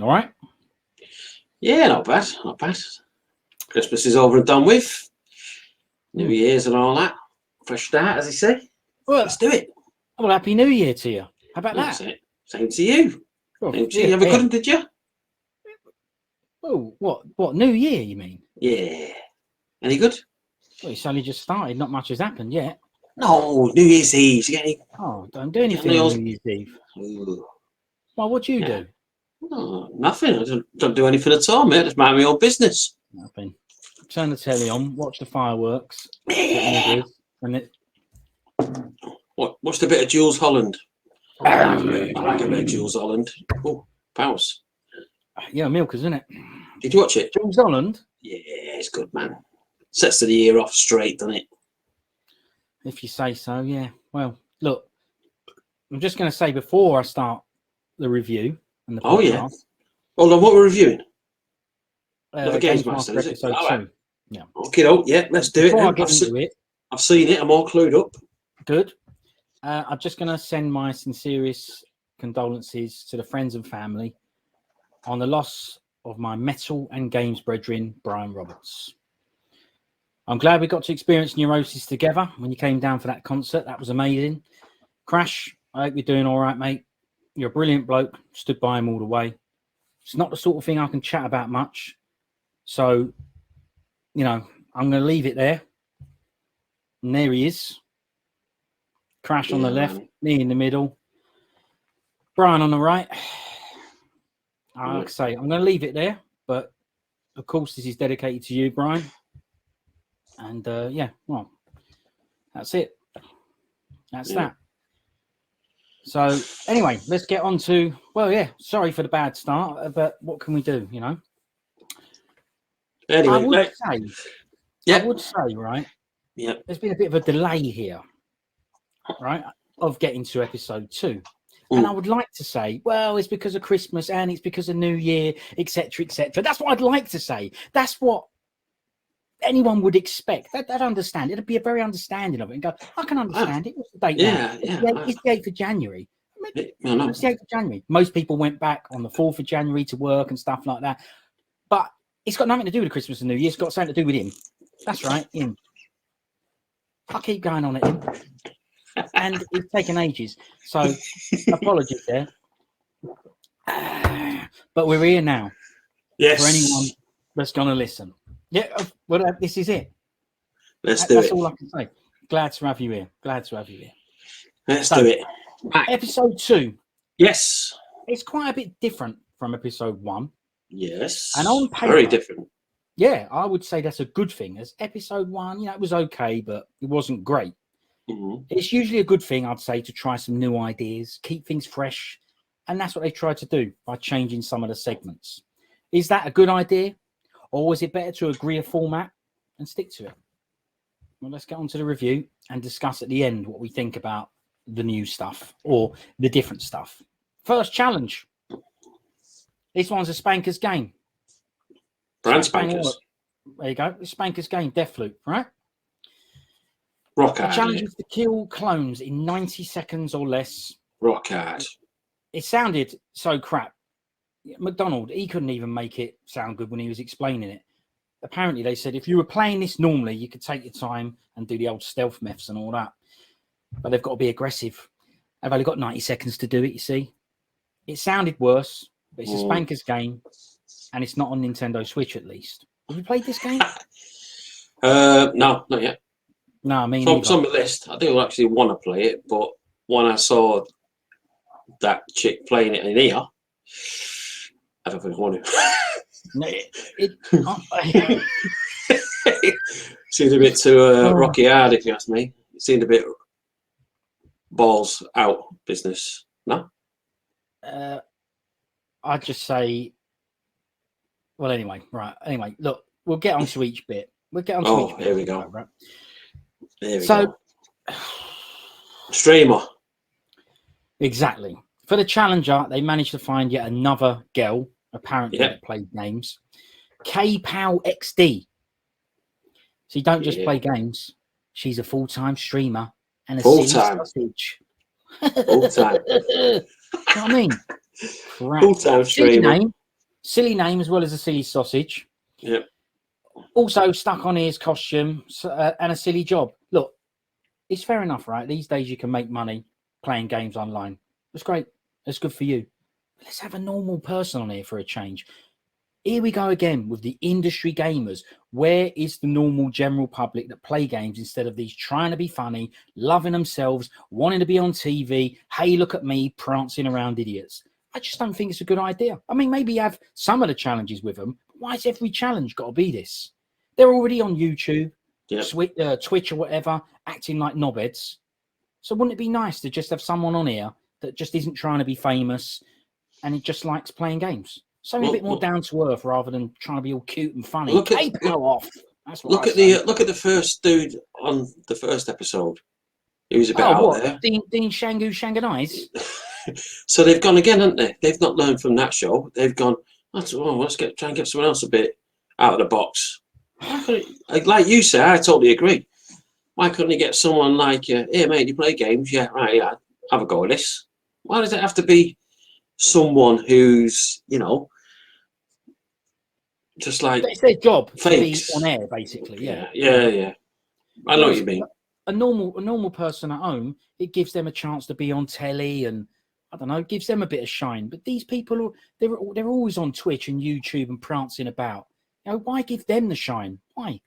All right. Yeah, not bad, not bad. Christmas is over and done with. New Year's and all that. Fresh start, as they say. Well, let's do it. Well, Happy New Year to you. How about That's that? it. Same to you. Oh, Same to you. You have a good one, did you? Oh, what? New Year, you mean? Yeah. Any good? Well, it's only just started. Not much has happened yet. No, New Year's Eve. You get any... Oh, don't do anything on New Year's Eve. Ooh. Well, what do you do? Oh, nothing. I don't do anything at all, mate. Just mind my own business. Nothing. Turn the telly on, watch the fireworks. And it... What's the bit of Jules Holland? I like a bit of Jules Holland. Oh, Powers. Yeah, Milk, isn't it? Did you watch it? Jules Holland? Yeah, it's good, man. Sets the year off straight, doesn't it? If you say so, yeah. Well, look, I'm just going to say before I start the review and the podcast. Oh, yeah. Hold on, what we're reviewing? The GamesMaster, is it? episode 2. Yeah. Okay, yeah, let's do before it. I get into it. I've seen it. I'm all clued up. Good. I'm just going to send my sincerest condolences to the friends and family on the loss of my metal and games brethren, Brian Roberts. I'm glad we got to experience Neurosis together when you came down for that concert. That was amazing. Crash, I hope you're doing all right, mate. You're a brilliant bloke. Stood by him all the way. It's not the sort of thing I can chat about much. So, you know, I'm going to leave it there. And there he is. Crash on the left, me in the middle. Brian on the right. Like I say, I'm going to leave it there. But, of course, this is dedicated to you, Brian. And, yeah, well, that's it. That's that. So, anyway, let's get on to, well, yeah, sorry for the bad start, but what can we do, you know? Anyway, I would say, right, there's been a bit of a delay here, right, of getting to episode 2. And I would like to say, well, it's because of Christmas and it's because of New Year, etc., etc. That's what I'd like to say. That's what anyone would expect. They'd understand. It'd be a very understanding of it and go, I can understand it. What's the date now? It's the 8th of January. It's the 8th of January. Most people went back on the 4th of January to work and stuff like that. But it's got nothing to do with Christmas and New Year. It's got something to do with him. That's right, him. I'll keep going on at him. And it's taken ages. So apologies there. But we're here now. Yes. For anyone that's going to listen. Yeah, well, this is it. Let's do it. That's all I can say. Glad to have you here. Let's do it. Episode 2. Yes. It's quite a bit different from episode 1. Yes. And on paper, very different. Yeah, I would say that's a good thing. As episode 1, you know, it was okay, but it wasn't great. Mm-hmm. It's usually a good thing, I'd say, to try some new ideas, keep things fresh. And that's what they tried to do by changing some of the segments. Is that a good idea? Or is it better to agree a format and stick to it? Well, let's get on to the review and discuss at the end what we think about the new stuff or the different stuff. First challenge. This one's a Spanker's game. Brand Spankers. There you go. Spanker's game, Deathloop, right? Rock hard. The challenge is to kill clones in 90 seconds or less. Rock hard. It sounded so crap. McDonald, he couldn't even make it sound good when he was explaining it. Apparently, they said if you were playing this normally, you could take your time and do the old stealth myths and all that. But they've got to be aggressive. They've only got 90 seconds to do it, you see. It sounded worse, but it's a Spanker's game, and it's not on Nintendo Switch, at least. Have you played this game? No, not yet. No, I mean... It's on my list. I do actually want to play it, but when I saw that chick playing it in here, I don't think I want to. Seemed a bit too rocky hard, if you ask me. It seemed a bit balls out business. No? I'd just say... Well, anyway, right. Anyway, look, we'll get on to each bit. Here we go. Right? There we go. Streamer. Exactly. For the challenger, they managed to find yet another girl, apparently, that played games. K-Pow XD. She don't just play games. She's a full-time streamer and a full-time sausage. Full-time. You know what I mean? Full-time streamer. Name, Silly name as well as a silly sausage. Yep. Also stuck on his costume and a silly job. Look, it's fair enough, right? These days you can make money playing games online. That's great. That's good for you. But let's have a normal person on here for a change. Here we go again with the industry gamers. Where is the normal general public that play games instead of these trying to be funny, loving themselves, wanting to be on TV? Hey, look at me, prancing around idiots. I just don't think it's a good idea. I mean, maybe have some of the challenges with them. But why has every challenge got to be this? They're already on YouTube, Twitch or whatever, acting like knobheads. So wouldn't it be nice to just have someone on here that just isn't trying to be famous and he just likes playing games? Something a bit more down to earth rather than trying to be all cute and funny. Look at the first dude on the first episode. He was a bit out there. Dean Shangu Shanganais. So they've gone again, haven't they? They've not learned from that show. They've gone, let's try and get someone else a bit out of the box. Like you say, I totally agree. Why couldn't you get someone like, hey mate, you play games? Yeah, right, yeah, have a go at this. Why does it have to be someone who's, just like... It's their job fakes. To be on air, basically, yeah. Yeah. I know what you mean. A normal person at home, it gives them a chance to be on telly and, I don't know, gives them a bit of shine. But these people, they're always on Twitch and YouTube and prancing about. Why give them the shine? Why?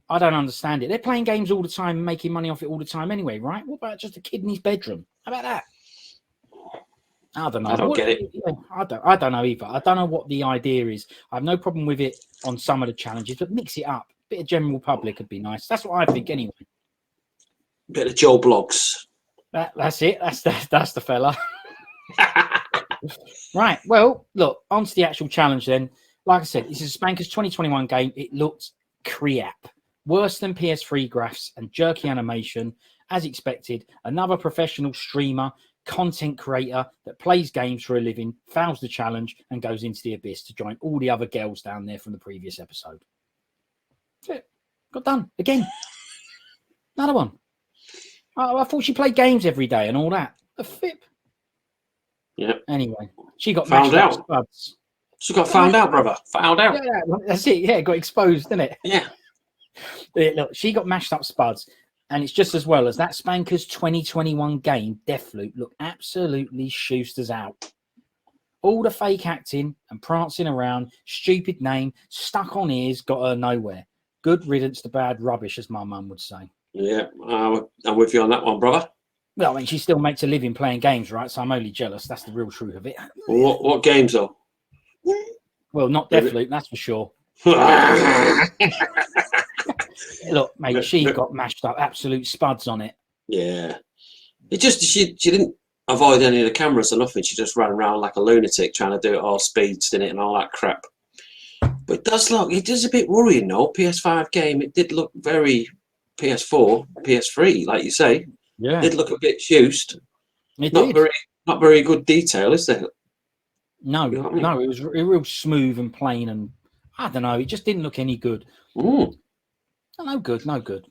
I don't understand it. They're playing games all the time and making money off it all the time anyway, right? What about just a kid in his bedroom? How about that? I don't know. I don't get it. I don't know either. I don't know what the idea is. I have no problem with it on some of the challenges, but mix it up. A bit of general public would be nice. That's what I think anyway. Bit of Joe Blogs. That's it. That's the fella. Right. Well, look, on to the actual challenge then. Like I said, this is a Spanker's 2021 game. It looked crap. Worse than PS3 graphs and jerky animation. As expected, another professional streamer, content creator that plays games for a living, fails the challenge and goes into the abyss to join all the other girls down there from the previous episode. That's it. Got done. Again. Another one. I thought she played games every day and all that. The flip. Yeah. Anyway, she got found out. Spuds. She got found out, brother. Found out. Yeah, that's it. Yeah, got exposed, didn't it? Yeah. Look, she got mashed up spuds, and it's just as well as that Spanker's 2021 game, Deathloop, look absolutely Schuster's out. All the fake acting and prancing around, stupid name, stuck on ears, got her nowhere. Good riddance to bad rubbish, as my mum would say. Yeah, I'm with you on that one, brother. Well, I mean, she still makes a living playing games, right? So I'm only jealous. That's the real truth of it. Well, what games, though? Well, not Deathloop, that's for sure. Look, mate, she got mashed up, absolute spuds on it. Yeah. It just, she didn't avoid any of the cameras or nothing. She just ran around like a lunatic trying to do it all speeds, didn't it, and all that crap. But it is a bit worrying, though. PS5 game, it did look very PS4, PS3, like you say. Yeah. It did look a bit used. It not did. Not very good detail, is there? No, You know what I mean? no, it was real smooth and plain, and I don't know, it just didn't look any good. Mm. No good.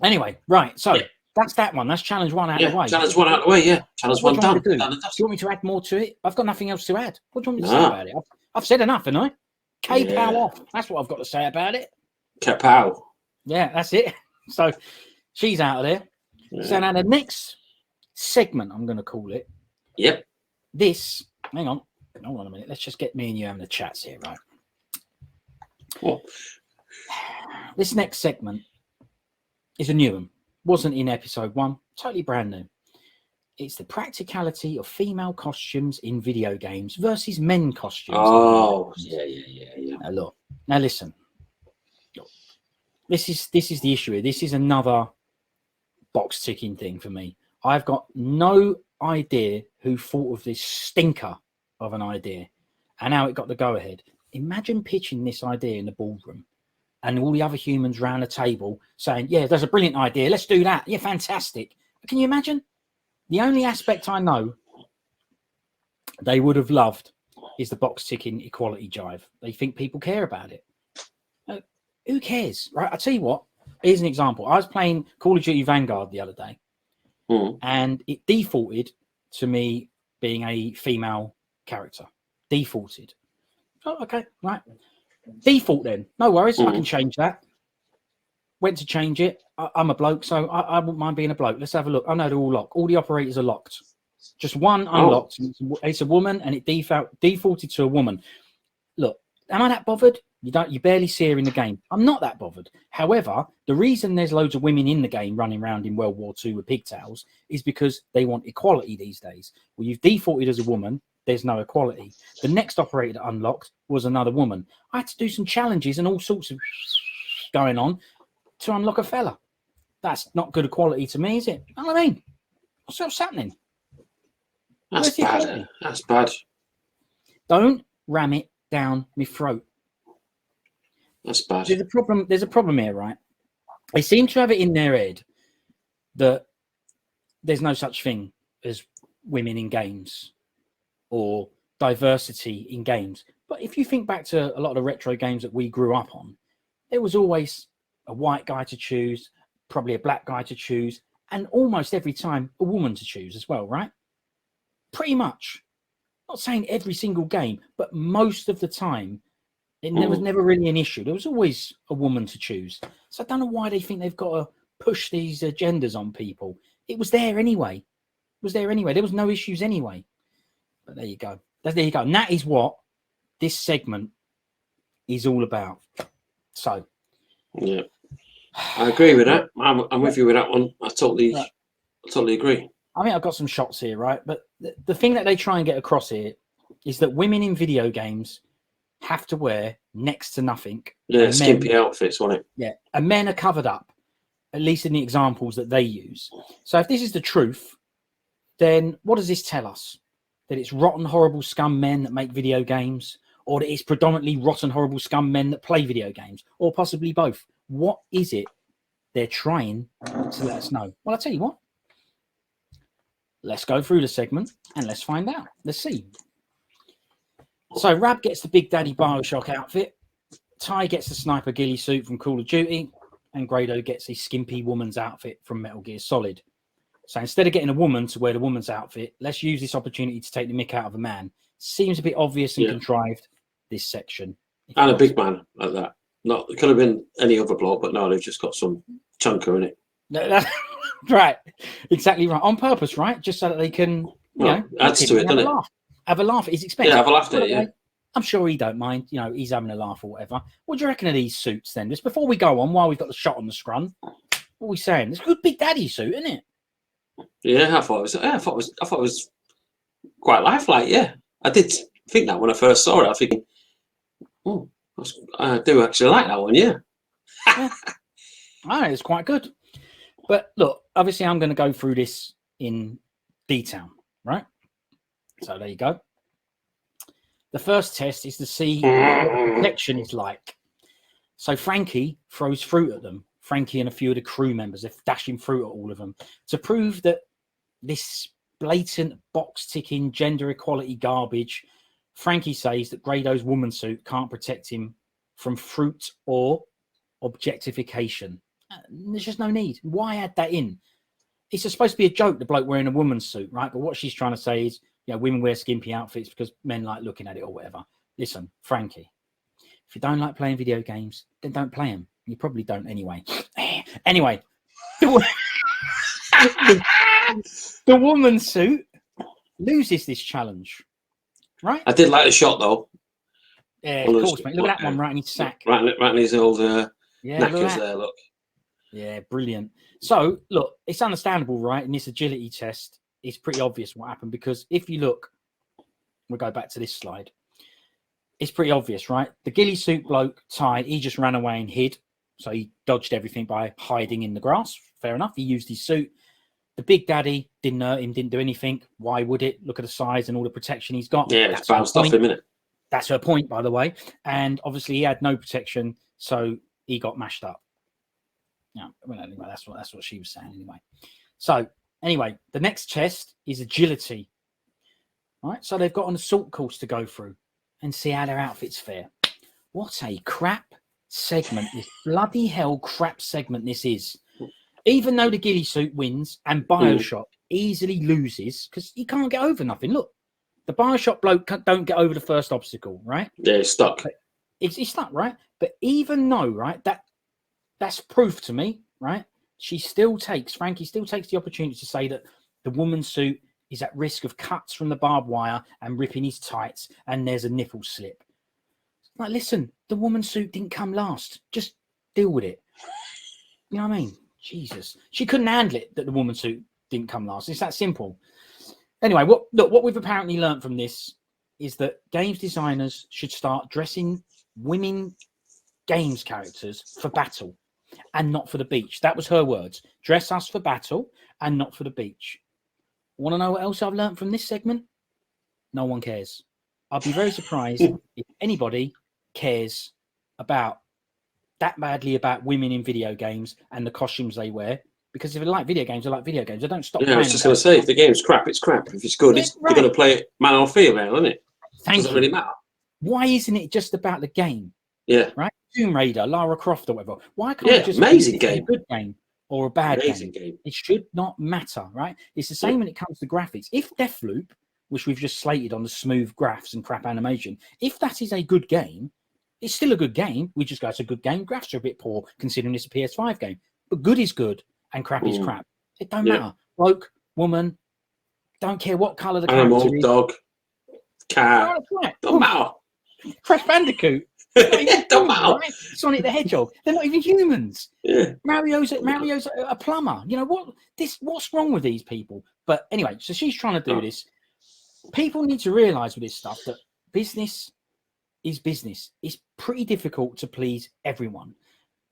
Anyway, right, so that's that one. That's challenge one out of the way. Challenge one out of the way, yeah. Challenge one done. Do you want me to add more to it? I've got nothing else to add. What do you want me to say about it? I've said enough, haven't I? K-Pow off. That's what I've got to say about it. K-Pow. Yeah, that's it. So she's out of there. Yeah. So now the next segment, I'm going to call it. Yep. Hang on. Hold on a minute. Let's just get me and you having the chats here, right? What? This next segment is a new one. Wasn't in episode 1. Totally brand new. It's the practicality of female costumes in video games versus men costumes. Oh, yeah. Now listen. This is the issue here. This is another box ticking thing for me. I've got no idea who thought of this stinker of an idea and how it got the go ahead. Imagine pitching this idea in the boardroom and all the other humans around the table saying, yeah, there's a brilliant idea. Let's do that. Yeah, fantastic. Can you imagine? The only aspect I know they would have loved is the box ticking equality jive. They think people care about it. Who cares, right? I'll tell you what. Here's an example. I was playing Call of Duty Vanguard the other day, and it defaulted to me being a female character. defaulted. Oh, okay, right. Default then. No worries. I can change that. Went to change it. I'm a bloke, so I wouldn't mind being a bloke. Let's have a look. I know they're all locked. All the operators are locked. Just one unlocked. It's a woman, and it defaulted to a woman. Look, am I that bothered? You barely see her in the game. I'm not that bothered. However, the reason there's loads of women in the game running around in World War II with pigtails is because they want equality these days. Well, you've defaulted as a woman. There's no equality. The next operator that unlocked was another woman. I had to do some challenges and all sorts of going on to unlock a fella. That's not good equality to me, is it? You know what I mean? What's happening? That's bad. That's bad. Don't ram it down my throat. That's bad. There's a problem here, right? They seem to have it in their head that there's no such thing as women in games or diversity in games. But if you think back to a lot of the retro games that we grew up on, there was always a white guy to choose, probably a black guy to choose, and almost every time a woman to choose as well, right? Pretty much. Not saying every single game, but most of the time, there was never really an issue. There was always a woman to choose. So I don't know why they think they've got to push these agendas on people. It was there anyway. There was no issues anyway. But there you go. And that is what this segment is all about. So. Yeah. I agree with that. I'm with you with that one. I totally agree. I mean, I've got some shots here, right? But the thing that they try and get across here is that women in video games have to wear next to nothing. Yeah, skimpy outfits, wasn't it? Yeah, and men are covered up, at least in the examples that they use. So if this is the truth, then what does this tell us? That it's rotten, horrible scum men that make video games, or that it's predominantly rotten, horrible scum men that play video games, or possibly both? What is it they're trying to let us know? Well, I'll tell you what. Let's go through the segment and let's find out. Let's see. So Rab gets the Big Daddy Bioshock outfit. Ty gets the Sniper Ghillie suit from Call of Duty. And Grado gets a skimpy woman's outfit from Metal Gear Solid. So instead of getting a woman to wear the woman's outfit, let's use this opportunity to take the mick out of a man. Seems a bit obvious and contrived, this section. And a big man like that. It could have been any other bloke, but no, they've just got some chunker in it. Right, exactly right. On purpose, right? Just so that they can, adds to it, doesn't it? Have a laugh. It's expensive. Yeah, have a laugh at it, yeah. I'm sure he don't mind. He's having a laugh or whatever. What do you reckon of these suits then? Just before we go on, while we've got the shot on the scrun, what are we saying? It's a good Big Daddy suit, isn't it? Yeah, I thought it was quite lifelike. Yeah, I did think that when I first saw it. I was thinking, I do actually like that one. Yeah. It's quite good. But look, obviously, I'm going to go through this in detail, right? So there you go. The first test is to see what the protection is like. So Frankie throws fruit at them. Frankie and a few of the crew members, they're dashing fruit at all of them to prove that this blatant box-ticking gender equality garbage. Frankie says that Grado's woman suit can't protect him from fruit or objectification. There's just no need. Why add that in? It's supposed to be a joke, the bloke wearing a woman's suit, right? But what she's trying to say is, women wear skimpy outfits because men like looking at it or whatever. Listen, Frankie, if you don't like playing video games, then don't play them. You probably don't anyway. Anyway, the woman's suit loses this challenge, right? I did like the shot, though. Yeah, of course, mate. Look at that one right in his sack. Right in his old knackers there, look. Yeah, brilliant. So, look, it's understandable, right? In this agility test, it's pretty obvious what happened because if you look, we'll go back to this slide. It's pretty obvious, right? The ghillie suit bloke, Ty, he just ran away and hid. So he dodged everything by hiding in the grass. Fair enough. He used his suit. The Big Daddy didn't hurt him, didn't do anything. Why would it? Look at the size and all the protection he's got. Yeah, it's bounced off him, isn't it? That's her point, by the way. And obviously he had no protection, so he got mashed up. Yeah, well, anyway, that's what she was saying anyway. So anyway, the next test is agility. All right, so they've got an assault course to go through and see how their outfits fare. What a crap segment, this bloody hell crap segment this is. Even though the ghillie suit wins and Bioshock easily loses because he can't get over nothing. Look, The Bioshock bloke don't get over the first obstacle, right? Yeah, it's stuck. It's stuck, right? But even though, right, that's proof to me, right? Frankie still takes the opportunity to say that the woman's suit is at risk of cuts from the barbed wire and ripping his tights, and there's a nipple slip. Like, listen, the woman's suit didn't come last. Just deal with it. You know what I mean? Jesus. She couldn't handle it that the woman's suit didn't come last. It's that simple. Anyway, what we've apparently learned from this is that games designers should start dressing women games characters for battle and not for the beach. That was her words. Dress us for battle and not for the beach. Want to know what else I've learned from this segment? No one cares. I'd be very surprised if anybody cares about that badly about women in video games and the costumes they wear. Because if they like video games, they like video games. They don't stop. Yeah, I was just going to say, if the game's crap, it's crap. If it's good, Yeah, you're going to play it man or female, isn't it? Doesn't really matter. Why isn't it just about the game? Yeah. Right? Tomb Raider, Lara Croft, or whatever. Why can't it just amazing be game. a good game or a bad amazing game? It should not matter, right? It's the same when it comes to graphics. If Deathloop, which we've just slated on the smooth graphs and crap animation, if that is a good game, it's still a good game. We just go, it's a good game. Graphs are a bit poor considering it's a PS5 game. But good is good and crap is crap. It don't matter. Bloke, woman, don't care what colour the animal, character is. dog, cat, don't matter. Crash Bandicoot. Don't matter. Right? Sonic the Hedgehog. They're not even humans. Yeah. Mario's a plumber. You know what's wrong with these people? But anyway, so she's trying to do this. People need to realise with this stuff that business is business. It's pretty difficult to please everyone.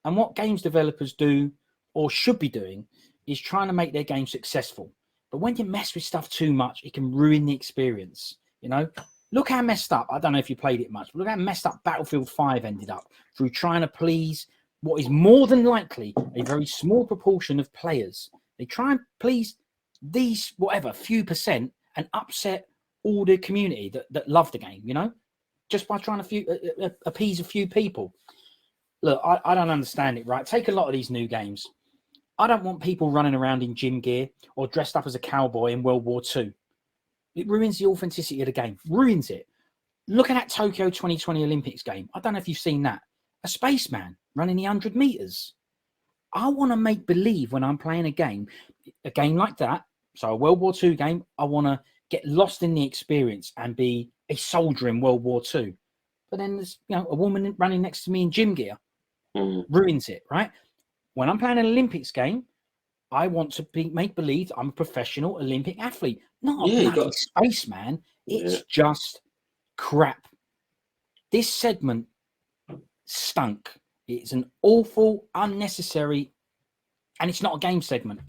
And what games developers do or should be doing is trying to make their game successful. But when you mess with stuff too much, it can ruin the experience. You know, look how messed up. I don't know if you played it much, but look how messed up Battlefield 5 ended up through trying to please what is more than likely a very small proportion of players. They try and please these, few percent and upset all the community that love the game, you know, just by trying to appease a few people. Look, I don't understand it, right? Take a lot of these new games. I don't want people running around in gym gear or dressed up as a cowboy in World War II. It ruins the authenticity of the game. Ruins it. Look at that Tokyo 2020 Olympics game. I don't know if you've seen that. A spaceman running the 100 meters. I want to make believe when I'm playing a game like that, so a World War II game, I want to get lost in the experience and be a soldier in World War II. But then there's, you know, a woman running next to me in gym gear. Ruins it, right? When I'm playing an Olympics game, I want to make believe I'm a professional Olympic athlete, not a bloody spaceman. It's just crap. This segment stunk. It's an awful, unnecessary, and it's not a game segment.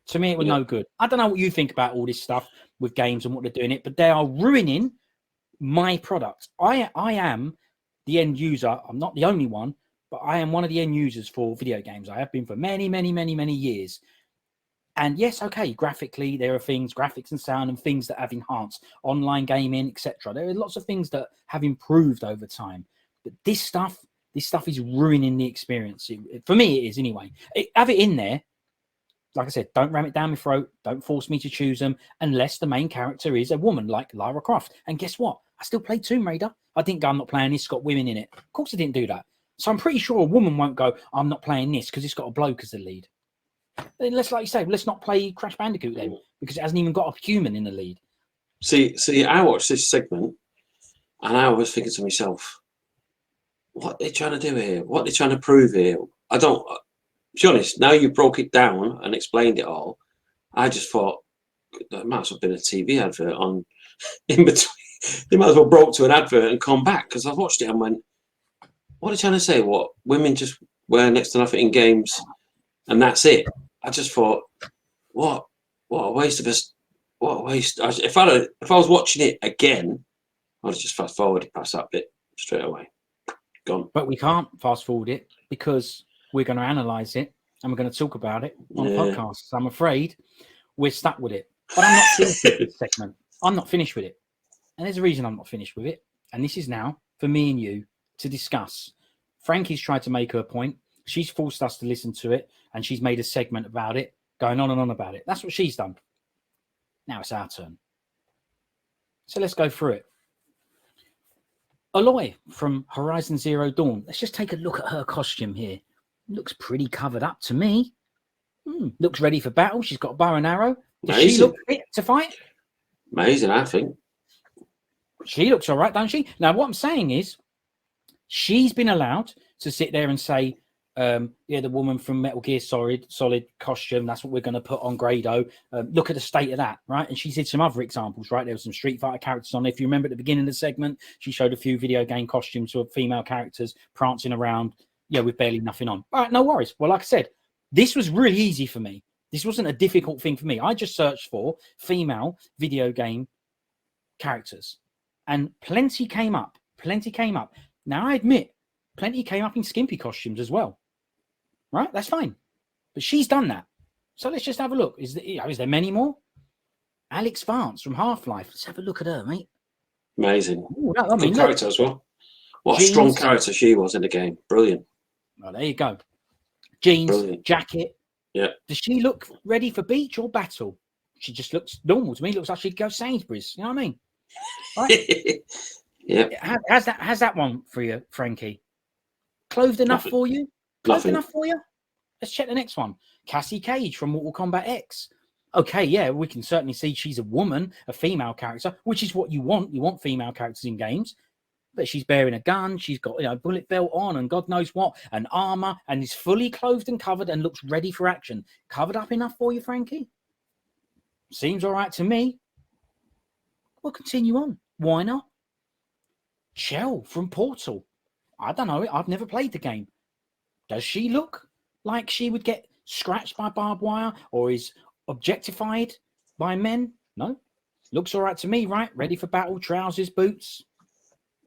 To me, it was no good. I don't know what you think about all this stuff with games and what they're doing it, but they are ruining my product. I am the end user. I'm not the only one, but I am one of the end users for video games. I have been for many, many, many, many years. And yes, okay, graphically, there are things, graphics and sound and things that have enhanced online gaming, etc. There are lots of things that have improved over time. But this stuff is ruining the experience. For me, it is anyway. Have it in there. Like I said, don't ram it down my throat. Don't force me to choose them unless the main character is a woman like Lara Croft. And guess what? I still played Tomb Raider. I didn't go, I'm not playing this. It's got women in it. Of course I didn't do that. So I'm pretty sure a woman won't go, I'm not playing this because it's got a bloke as the lead. Let's, like you say, let's not play Crash Bandicoot then because it hasn't even got a human in the lead. See, I watched this segment and I was thinking to myself, what are they trying to do here? What are they trying to prove here? I don't, to be honest, now you broke it down and explained it all, I just thought, that might as well have been a TV advert on in between. They might as well broke to an advert and come back because I watched it and went, what are they trying to say? What, women just wear next to nothing in games and that's it? I just thought, what a waste of us. What a waste. If I was watching it again, I'd just fast forward past that bit straight away. Gone. But we can't fast forward it because we're going to analyze it and we're going to talk about it on podcasts. I'm afraid we're stuck with it. But I'm not finished with this segment. I'm not finished with it. And there's a reason I'm not finished with it. And this is now for me and you to discuss. Frankie's tried to make her point. She's forced us to listen to it. And she's made a segment about it, going on and on about it. That's what she's done. Now it's our turn. So let's go through it. Aloy from Horizon Zero Dawn. Let's just take a look at her costume here. Looks pretty covered up to me. Looks ready for battle. She's got a bow and arrow. Does she look fit to fight? Amazing, I think. She looks all right, don't she? Now, what I'm saying is she's been allowed to sit there and say, the woman from Metal Gear Solid costume, that's what we're going to put on Grado. Look at the state of that, right? And she did some other examples, right? There were some Street Fighter characters on there. If you remember at the beginning of the segment, she showed a few video game costumes of female characters prancing around, with barely nothing on. All right, no worries. Well, like I said, this was really easy for me. This wasn't a difficult thing for me. I just searched for female video game characters and plenty came up. Now, I admit, plenty came up in skimpy costumes as well. Right? That's fine. But she's done that. So let's just have a look. Is there many more? Alex Vance from Half-Life. Let's have a look at her, mate. Amazing. Ooh, good character as well. What a strong character she was in the game. Brilliant. Well, there you go. Jeans, Brilliant. Jacket. Yeah. Does she look ready for beach or battle? She just looks normal to me. Looks like she'd go Sainsbury's. You know what I mean? Right? Yeah. How's that one for you, Frankie? Clothed enough for you? Enough for you? Let's check the next one. Cassie Cage from Mortal Kombat X. Okay, yeah, we can certainly see she's a woman, a female character, which is what you want. You want female characters in games. But she's bearing a gun. She's got a bullet belt on and God knows what, and armor, and is fully clothed and covered and looks ready for action. Covered up enough for you, Frankie? Seems all right to me. We'll continue on. Why not? Chell from Portal. I don't know. I've never played the game. Does she look like she would get scratched by barbed wire or is objectified by men? No. Looks all right to me, right? Ready for battle, trousers, boots.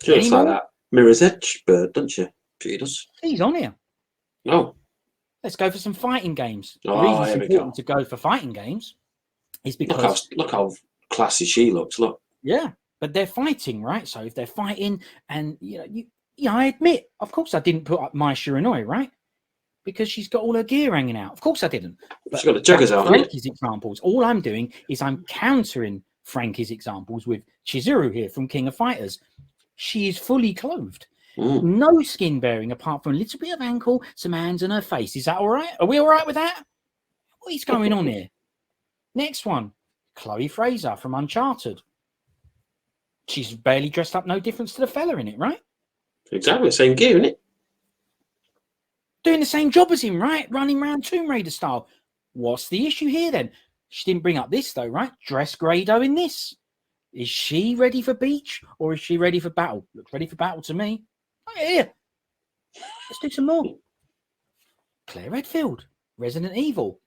She looks like that Mirror's Edge bird, doesn't she? She does. She's on here. Oh. Let's go for some fighting games. Oh, the reason it's important to go for fighting games is because... Look how classy she looks, look. Yeah, but they're fighting, right? So if they're fighting and, I admit, of course I didn't put up Mai Shiranui, right? Because she's got all her gear hanging out. Of course I didn't. But she's got the joggers out. Frankie's examples. All I'm doing is I'm countering Frankie's examples with Chizuru here from King of Fighters. She is fully clothed. No skin bearing apart from a little bit of ankle, some hands and her face. Is that all right? Are we all right with that? What is going on here? Next one. Chloe Fraser from Uncharted. She's barely dressed up, no difference to the fella in it, right? Exactly, same gear, isn't it? Doing the same job as him, right? Running around Tomb Raider style. What's the issue here then? She didn't bring up this though, right? Dress Grado in this. Is she ready for beach or is she ready for battle? Looks ready for battle to me. Oh, yeah. Let's do some more. Claire Redfield, Resident Evil.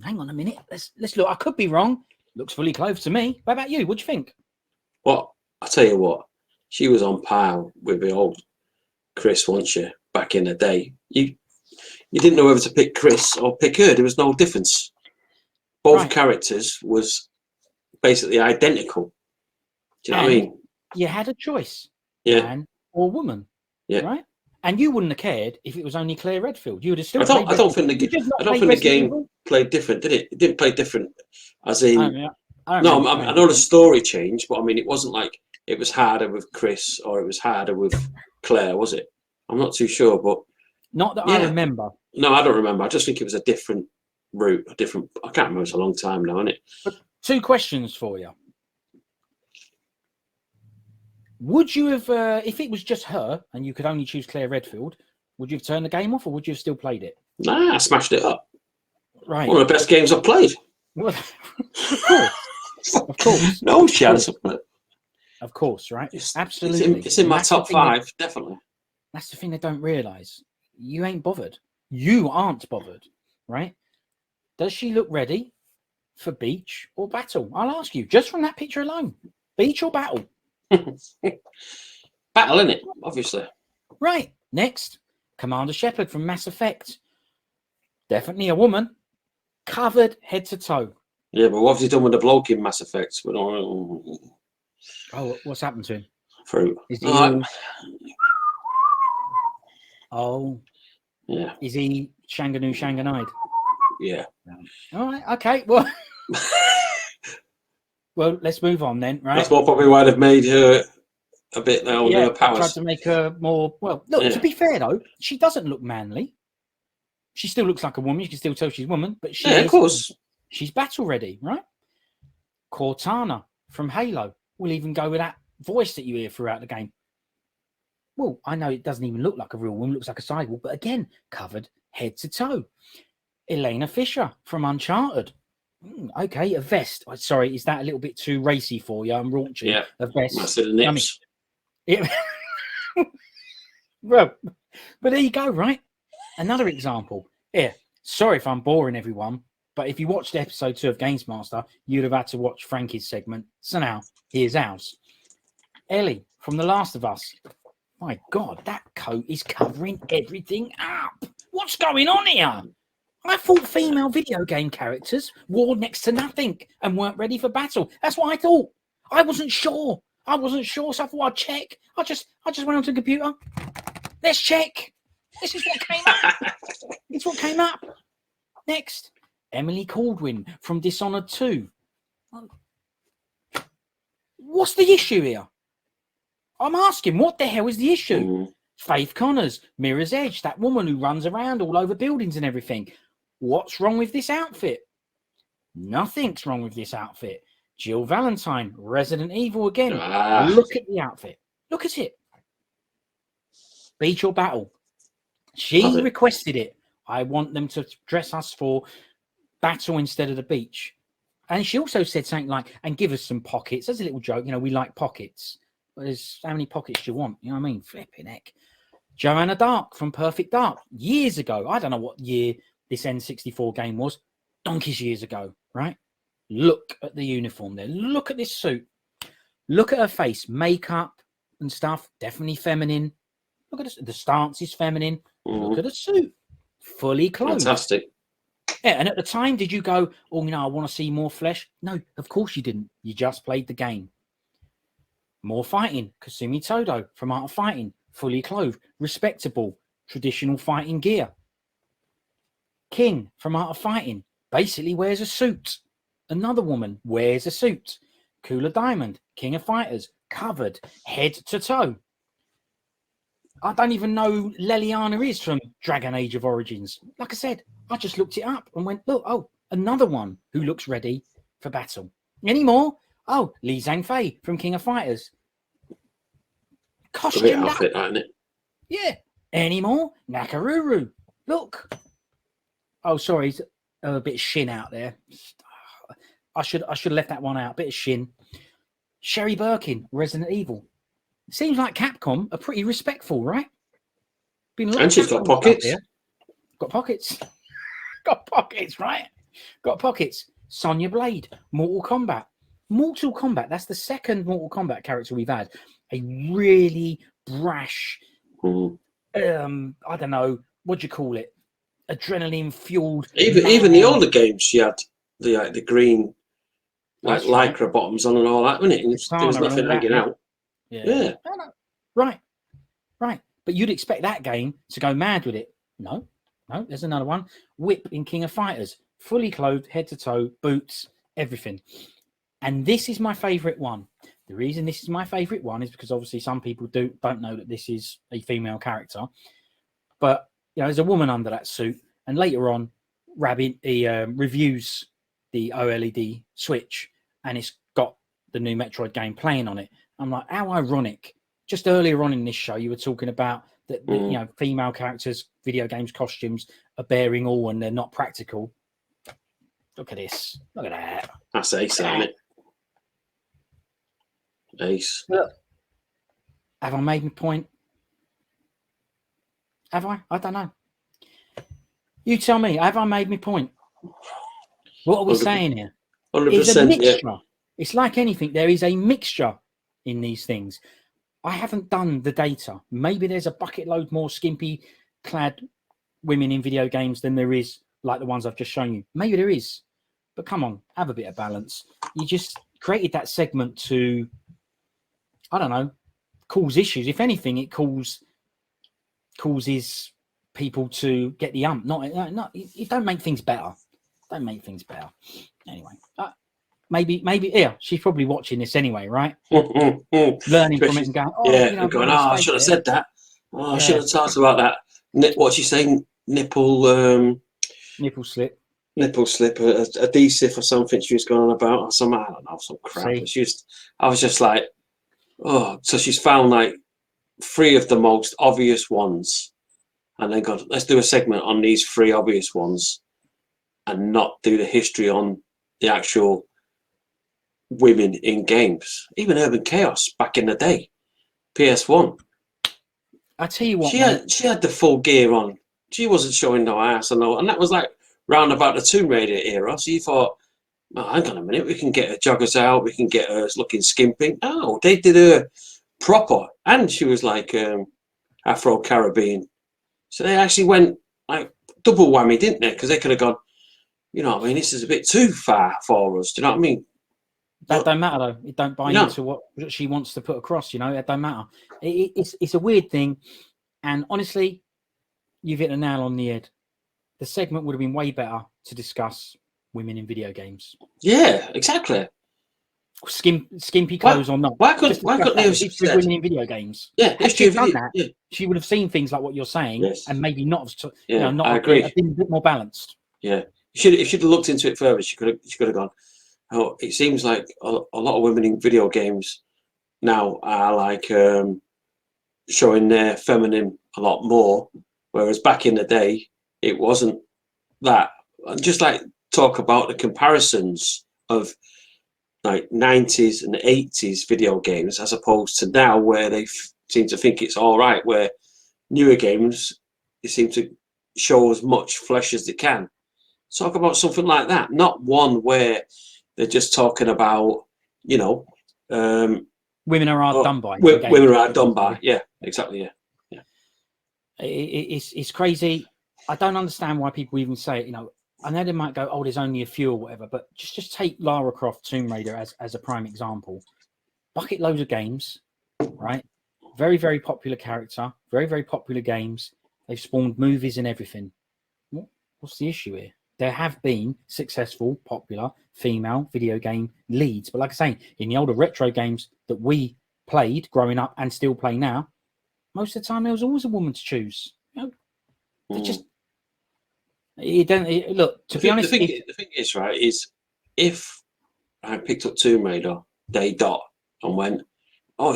Hang on a minute. Let's look. I could be wrong. Looks fully clothed to me. What about you? What do you think? Well, I'll tell you what. She was on par with the old Chris, wasn't she? Back in the day. You didn't know whether to pick Chris or pick her. There was no difference. Both characters was basically identical. Do you know what I mean? You had a choice. Yeah. Man or woman. Yeah. Right? And you wouldn't have cared if it was only Claire Redfield. You would have still I don't think the game played different, did it? It didn't play different as in I know the story changed, but I mean it wasn't like it was harder with Chris or it was harder with Claire, was it? I'm not too sure, but not that I remember. No, I don't remember. I just think it was a different route, I can't remember. It's a long time now, isn't it? But 2 questions for you. Would you have, if it was just her and you could only choose Claire Redfield, would you have turned the game off or would you have still played it? Nah, I smashed it up. Right. One of the best games I've played. Well, of course. No chance. Of course, right? Absolutely. It's in my top 5, definitely. That's the thing they don't realise. You ain't bothered. You aren't bothered, right? Does she look ready for beach or battle? I'll ask you, just from that picture alone. Beach or battle? Battle, innit? Obviously. Right. Next, Commander Shepard from Mass Effect. Definitely a woman. Covered head to toe. Yeah, but what have you done with the bloke in Mass Effect? Oh, what's happened to him? Fruit. Is he yeah. Is he Shanganoo? Yeah. All right. Okay. Well, Well, let's move on then, right? That's what probably why they've made her a bit now on her powers. Tried to make her more. Well, look. To be fair though, she doesn't look manly. She still looks like a woman. You can still tell she's a woman, but of course, she's battle ready, right? Cortana from Halo will even go with that voice that you hear throughout the game. Well, I know it doesn't even look like a real woman, looks like a cyborg, but again, covered head to toe. Elena Fisher from Uncharted. Okay, a vest. Sorry, is that a little bit too racy for you? I'm raunchy. Yeah, a vest. massive nips. Yeah. Well, but there you go, right? Another example. Yeah, sorry if I'm boring everyone, but if you watched episode 2 of GamesMaster, you'd have had to watch Frankie's segment. So now, here's ours. Ellie from The Last of Us. My God, that coat is covering everything up. What's going on here? I thought female video game characters wore next to nothing and weren't ready for battle. That's what I thought. I wasn't sure, so I thought I'd check. I just went onto the computer. Let's check. This is what came up. It's what came up. Next, Emily Caldwin from Dishonored 2. What's the issue here? I'm asking, what the hell is the issue? Faith Connors, Mirror's Edge, that woman who runs around all over buildings and everything. What's wrong with this outfit? Nothing's wrong with this outfit. Jill Valentine, Resident Evil again. Look at the outfit. Look at it. Beat or Battle. She requested it. I want them to dress us for battle instead of the beach. And she also said something like, and give us some pockets. As a little joke, we like pockets. But there's how many pockets do you want? You know what I mean? Flipping heck. Joanna Dark from Perfect Dark. Years ago. I don't know what year this N64 game was. Donkeys years ago, right? Look at the uniform there. Look at this suit. Look at her face. Makeup and stuff. Definitely feminine. Look at this. The stance is feminine. Look at the suit. Fully clothed. Fantastic. Yeah, and at the time, did you go, oh, I want to see more flesh? No, of course you didn't. You just played the game. More fighting. Kasumi Todo from Art of Fighting. Fully clothed. Respectable. Traditional fighting gear. King from Art of Fighting. Basically wears a suit. Another woman wears a suit. Cooler Diamond. King of Fighters. Covered. Head to toe. I don't even know who Leliana is from Dragon Age of Origins. Like I said, I just looked it up and went, look, another one who looks ready for battle. Any more? Oh, Li Zhangfei from King of Fighters. Costume outfit, isn't it? Yeah. Any more? Nakaruru. Look. Oh, sorry, a bit of shin out there. I should have left that one out. A bit of shin. Sherry Birkin, Resident Evil. Seems like Capcom are pretty respectful, right? And she's got pockets. Got pockets. Got pockets, right? Got pockets. Sonya Blade, Mortal Kombat. Mortal Kombat, that's the second Mortal Kombat character we've had. A really brash, I don't know, what do you call it? Adrenaline fueled. Even the older games, she had the green lycra bottoms on and all that, wasn't it? There was nothing hanging out. Yeah. Right. But you'd expect that game to go mad with it. No, there's another one. Whip in King of Fighters. Fully clothed, head to toe, boots, everything. And this is my favourite one. The reason this is my favourite one is because obviously some people don't know that this is a female character. But there's a woman under that suit. And later on, Rabbit reviews the OLED Switch, and it's got the new Metroid game playing on it. I'm like, how ironic. Just earlier on in this show, you were talking about that female characters, video games, costumes are bearing all and they're not practical. Look at this. Look at that. That's ace, isn't it? Ace. Look. Have I made my point? Have I? I don't know. You tell me. Have I made my point? What are we saying here? 100%. It's a mixture. Yeah. It's like anything. There is a mixture in these things. I haven't done the data. Maybe there's a bucket load more skimpy clad women in video games than there is like the ones I've just shown you. Maybe there is. But come on, have a bit of balance. You just created that segment to, I don't know, cause issues. If anything, it causes people to get the ump. Not, it don't make things better. Don't make things better. Anyway, maybe, yeah, she's probably watching this anyway, right? Learning from it and going, yeah, you know, and going, I should have said that. I should have talked about that. What's she saying? Nipple slip, a adhesive or something she was going on about, or some, I don't know, some crap. I was just like, oh, so she's found like 3 of the most obvious ones, and then gone, let's do a segment on these 3 obvious ones, and not do the history on the actual women in games. Even Urban Chaos back in the day, PS1. I tell you what, she had the full gear on. She wasn't showing no ass and all, and that was like round about the Tomb Raider era. So you thought, oh, hang on a minute, we can get her joggers out, we can get her looking skimping. No, they did her proper, and she was like Afro-Caribbean. So they actually went like double whammy, didn't they? Because they could have gone, you know what I mean, this is a bit too far for us. Do you know what I mean? That don't matter though. It don't buy into what she wants to put across. You know, it don't matter. It's a weird thing, and honestly, you've hit the nail on the head. The segment would have been way better to discuss women in video games. Yeah, exactly. Skimpy clothes or not. Why couldn't they have said women in video games? Yeah, had she done that, she would have seen things like what you're saying, and maybe not have. I agree. Have been a bit more balanced. Yeah, if she'd have looked into it further, she could have gone. Oh, it seems like a lot of women in video games now are like showing their feminine a lot more, whereas back in the day it wasn't that. And just like talk about the comparisons of like 90s and 80s video games as opposed to now, where they seem to think it's all right, where newer games they seem to show as much flesh as they can. Talk about something like that, not one where they're just talking about, you know, women are hard done by. Women are hard done by. Yeah, exactly. Yeah. It's crazy. I don't understand why people even say it. You know, I know they might go, "Oh, there's only a few or whatever," but just take Lara Croft Tomb Raider as a prime example. Bucket loads of games, right? Very, very popular character. Very, very popular games. They've spawned movies and everything. What's the issue here? There have been successful, popular female video game leads. But like I say, in the older retro games that we played growing up and still play now, most of the time there was always a woman to choose. You know, they just... look, to be honest... The thing is, right, is if I picked up Tomb Raider, day dot, and went, oh,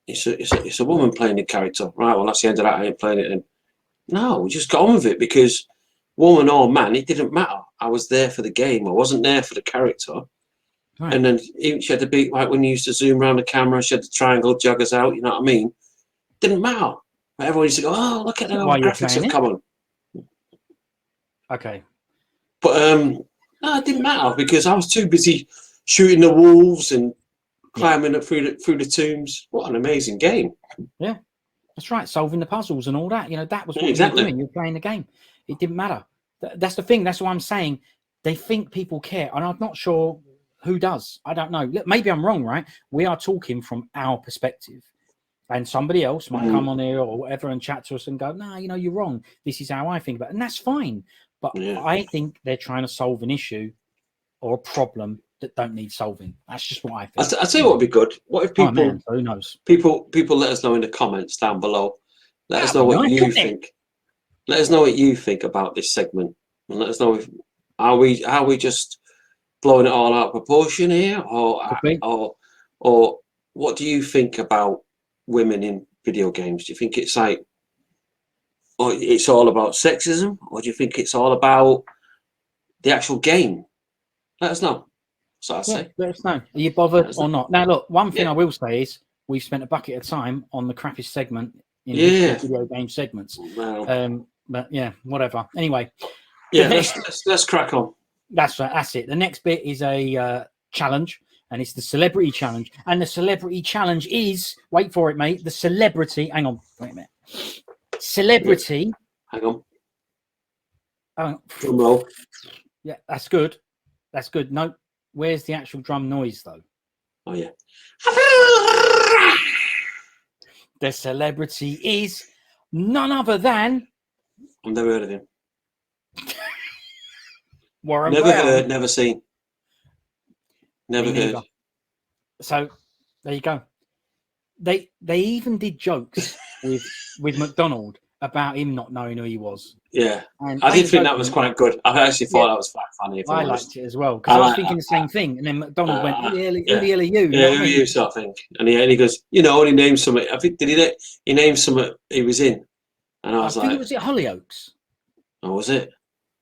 it's a woman playing the character. Right, well, that's the end of that. I ain't playing it then. No, we just got on with it because... woman or man, it didn't matter. I was there for the game. I wasn't there for the character. Right. And then she had to be like when you used to zoom around the camera, she had the triangle joggers out. You know what I mean? Didn't matter. But everyone used to go, "Oh, look at the graphics have come on." Okay. But no, it didn't matter because I was too busy shooting the wolves and climbing up through the tombs. What an amazing game! Yeah, that's right. Solving the puzzles and all that. You know, that was what you were doing. You were playing the game. It didn't matter. That's the thing. That's why I'm saying they think people care, and I'm not sure who does. I don't know. Maybe I'm wrong, right? We are talking from our perspective, and somebody else might come on here or whatever and chat to us and go, "No, you know, you're wrong. This is how I think about it," and that's fine. But I think they're trying to solve an issue or a problem that don't need solving. That's just what I think. I'll tell you what would be good. What if people? Who knows? People let us know in the comments down below. Let us know what you think. Let us know what you think about this segment, and let us know if are we just blowing it all out of proportion here, or what do you think about women in video games? Do you think it's like, or it's all about sexism, or do you think it's all about the actual game? Let us know. So I say, let us know. Are you bothered or not? Now, look, one thing I will say is we've spent a bucket of time on the crappiest segment in video game segments. Wow. But yeah, whatever. Anyway, let's crack on. That's right. That's it. The next bit is a challenge, and it's the celebrity challenge. And the celebrity challenge is, wait for it, mate. The celebrity. Hang on. Wait a minute. Celebrity. Hang on. Drum roll. Yeah, that's good. That's good. No, where's the actual drum noise though? Oh yeah. The celebrity is none other than. I've never heard of him. Warren Never Brown. heard, never seen. Never Me heard. neither. So there you go. They even did jokes with McDonald about him not knowing who he was. Yeah, And I did think that was quite good. I actually thought that was quite funny. If I I'm honest. liked it as well because I was thinking the same thing. And then McDonald went, "Who the hell are you?" You know Yeah, what I who are mean? you, sort of thing. And he goes, you know, and he named something. I think he named something he was in, and I was think like, it was at Hollyoaks. oh, was it?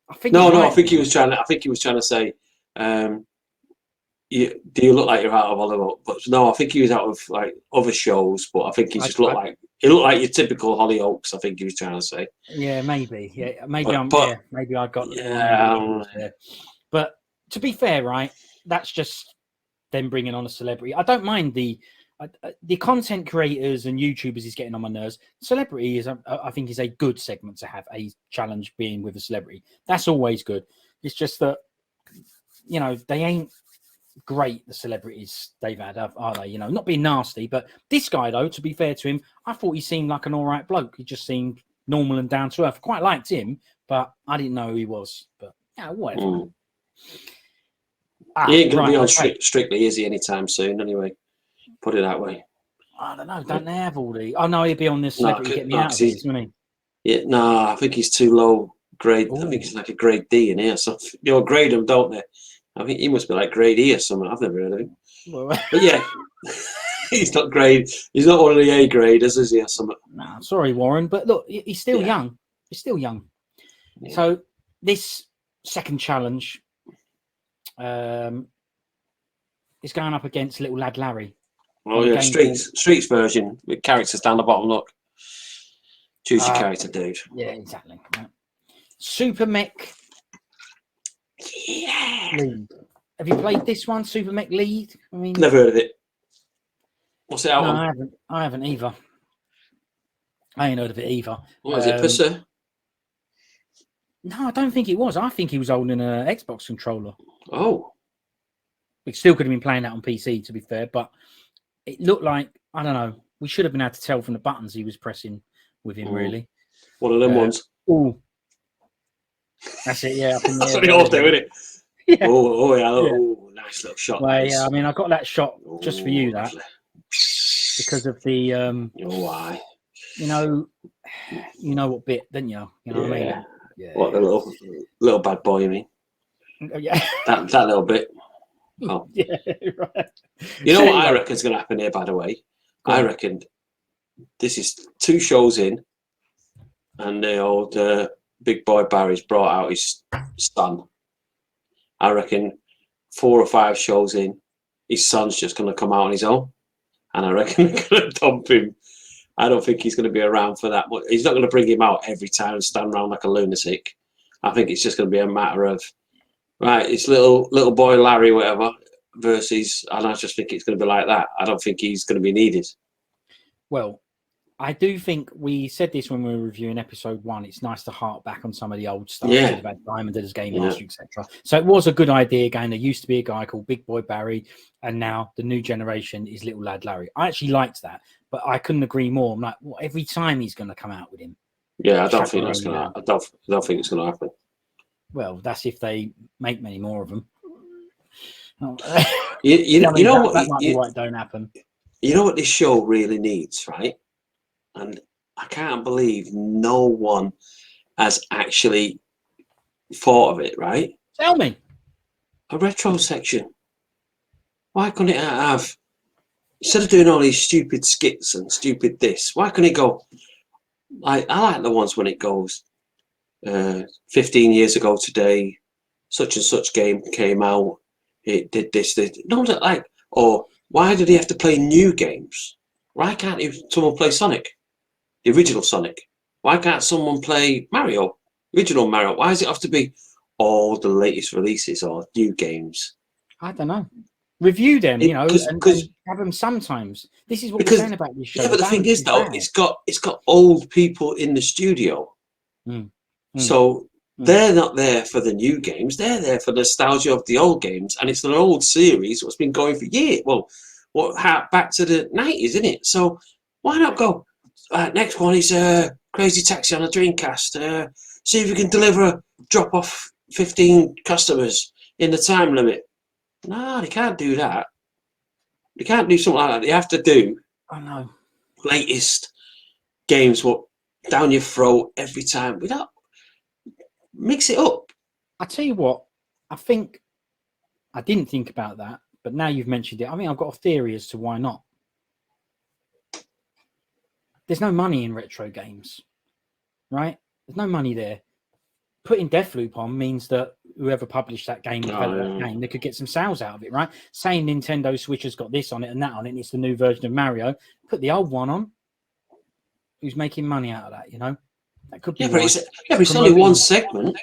I think No, I think he was trying to say, do you look like you're out of Hollywood? But no, I think he was out of like other shows. But I think he just looked like your typical Hollyoaks. I think he was trying to say. Yeah, maybe. Yeah, maybe maybe I got there. But to be fair, right, that's just them bringing on a celebrity. I don't mind the content creators and YouTubers is getting on my nerves. Celebrity is, I think, is a good segment to have a challenge being with a celebrity. That's always good. It's just that, you know, they ain't great, the celebrities they've had, are they? You know, not being nasty, but this guy, though, to be fair to him, I thought he seemed like an all right bloke. He just seemed normal and down to earth. Quite liked him, but I didn't know who he was. But yeah, whatever. He ain't going to be on Strictly, is he, anytime soon, anyway? Put it that way. I don't know. Don't they have all the... Oh, no, he'd be on this Celebrity Get Me Out of it, wouldn't he? Yeah, no, I think he's too low grade. Ooh. I think he's like a grade D in here. So, you know, grade him, don't they? I think he must be like grade E or something. I've never heard of him. Well, but yeah, he's not grade. He's not one of the A graders, is he, or something? No, sorry, Warren. But look, he's still young. He's still young. Yeah. So this second challenge is going up against little lad Larry. Oh yeah, Streets version with characters down the bottom. Look, choose your character, dude. Yeah, exactly. Right. Super Mech. Yeah. Lead. Have you played this one, Super Mech Lead? I mean, never heard of it. What's it out on? I haven't either. I ain't heard of it either. What is it, Pussy? No, I don't think it was. I think he was holding an Xbox controller. Oh. We still could have been playing that on PC, to be fair, but it looked like, I don't know, we should have been able to tell from the buttons he was pressing with him, really. One of them ones. Oh. That's it, yeah. That's what they all do, isn't it? Yeah. Oh, yeah. Oh, nice little shot. Well, yeah, I mean, I got that shot just for you, that. Because of the... why? You know what bit, didn't you? You know what I mean? Yeah. What, the little bad boy, you mean? Yeah. That little bit. Oh. Yeah, right. You know what I reckon is going to happen here, by the way? I reckon this is 2 shows in, and the old big boy Barry's brought out his son. I reckon 4 or 5 shows in, his son's just going to come out on his own, and I reckon they're going to dump him. I don't think he's going to be around for that much. He's not going to bring him out every time and stand around like a lunatic. I think it's just going to be a matter of, right, it's little boy Larry, whatever, versus, and I just think it's going to be like that. I don't think he's going to be needed. Well, I do think we said this when we were reviewing episode 1. It's nice to hark back on some of the old stuff. Yeah. About Diamond as GameMaster, etc. So it was a good idea again. There used to be a guy called Big Boy Barry, and now the new generation is Little Lad Larry. I actually liked that, but I couldn't agree more. I'm like, well, every time he's going to come out with him. Yeah, I don't think that's going to. I don't think it's going to happen. Well, that's if they make many more of them. You know what? That might be why it don't happen. You know what this show really needs, right? And I can't believe no one has actually thought of it, right? Tell me. A retro section. Why couldn't it have, instead of doing all these stupid skits and stupid this, why couldn't it go, I like the ones when it goes, 15 years ago today, such and such game came out, it did this. No, like, or why do they have to play new games? Why can't someone play Sonic? The original Sonic. Why can't someone play Mario? Original Mario. Why does it have to be all the latest releases or new games? I don't know. Review them, and have them sometimes. This is what we're saying about this show. Yeah, but the thing is, though, it's got old people in the studio. So they're not there for the new games. They're there for the nostalgia of the old games, and it's an old series what's been going for years. Well, back to the 90s, isn't it? So why not go? Next one is Crazy Taxi on a Dreamcast. See if you can drop off 15 customers in the time limit. No, they can't do that. They can't do something like that. They have to do I know. latest games what down your throat every time. Without mix it up. I tell you what, I think I didn't think about that, but now you've mentioned it. I mean, I've got a theory as to why not. There's no money in retro games, right? There's no money there. Putting Deathloop on means that whoever published that game, developed that game, they could get some sales out of it, right? Saying Nintendo Switch has got this on it and that on it, and it's the new version of Mario. Put the old one on. Who's making money out of that? You know, that could be. Yeah, but it's only one segment.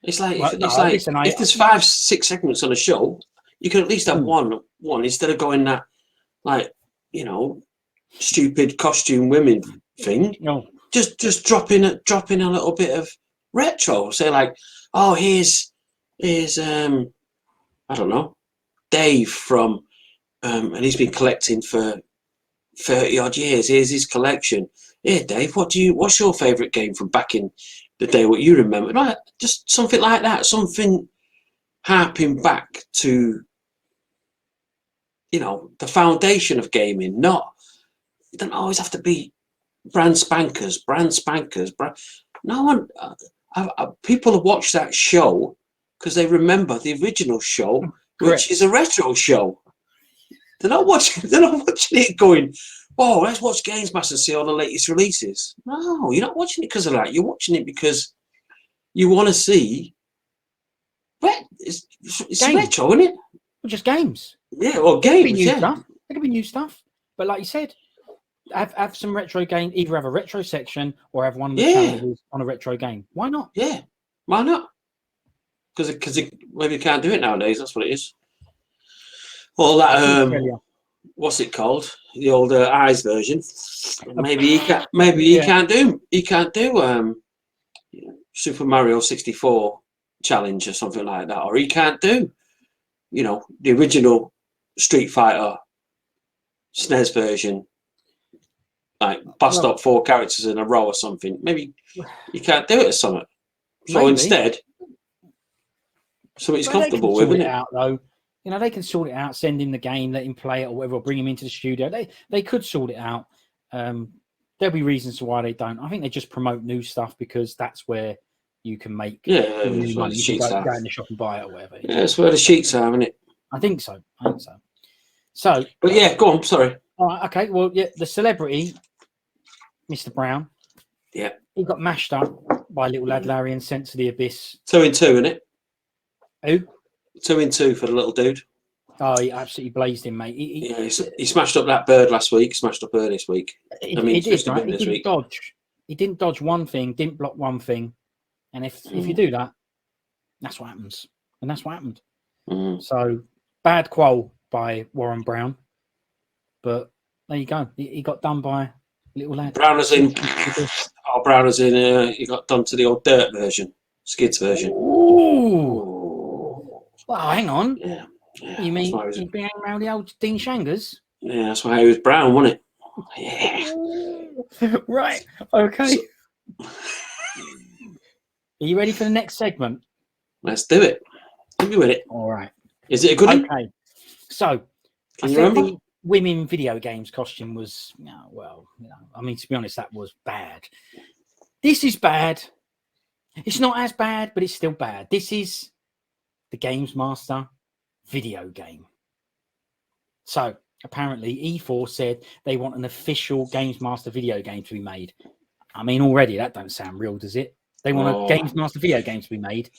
It's like if there's 5-6 segments on a show, you can at least have one instead of going that like stupid costume women thing. No, just drop in a little bit of retro. Say like, oh, here's I don't know, Dave from and he's been collecting for 30 odd years. Here's his collection. Here, Dave, what's your favourite game from back in the day? What you remember? Right, just something like that. Something harping back to the foundation of gaming. Not, it doesn't always have to be brand spankers. No one. People have watched that show because they remember the original show, which is a retro show. They're not watching it going, oh, let's watch GamesMaster and see all the latest releases. No, you're not watching it because of that. You're watching it because you want to see. It's retro, isn't it? Well, just games. Yeah, well, games. Stuff. It could be new stuff. But like you said, have some retro game. Either have a retro section or have one of the channels on a retro game. Why not? Yeah, why not? Because maybe you can't do it nowadays. That's what it is. All that what's it called? The old eyes version. Maybe he can't. Maybe he can't do. He can't do Super Mario 64 challenge or something like that, or he can't do the original Street Fighter SNES version, like bust up 4 characters in a row or something. Maybe you can't do it or something. So instead, something he's comfortable with, isn't it? Out though. They can sort it out, send him the game, let him play it or whatever, or bring him into the studio. They could sort it out. There'll be reasons why they don't. I think they just promote new stuff because that's where you can make new money. You can go in the shop and buy it or whatever. Yeah, that's where the sheets are, isn't it? I think so. So, but yeah, go on. Sorry. All right, okay. Well, yeah, the celebrity, Mr. Brown. Yeah. He got mashed up by little lad Larry and sent to the abyss. 2 in 2, isn't it? Who? 2 in 2 for the little dude. Oh, he absolutely blazed him, mate. He smashed up that bird last week. Smashed up her this week. He did, right? He didn't dodge. He didn't dodge one thing. Didn't block one thing. And if you do that, that's what happens. And that's what happened. So bad qual by Warren Brown, but there you go. He got done by little lad. Brown as in he got done to the old dirt version, skids version. Ooh. Well, hang on. Yeah. You mean he's been hanging around the old Dean Shangers? Yeah, that's why he was brown, wasn't it? Yeah. Right. Okay. Are you ready for the next segment? Let's do it. Hit me with it. All right. Is it a good one? Okay. So, can you remember? The women video games costume was, I mean, to be honest, that was bad. This is bad. It's not as bad, but it's still bad. This is the GamesMaster video game. So, apparently, E4 said they want an official GamesMaster video game to be made. I mean, already that don't sound real, does it? They want a GamesMaster video game to be made.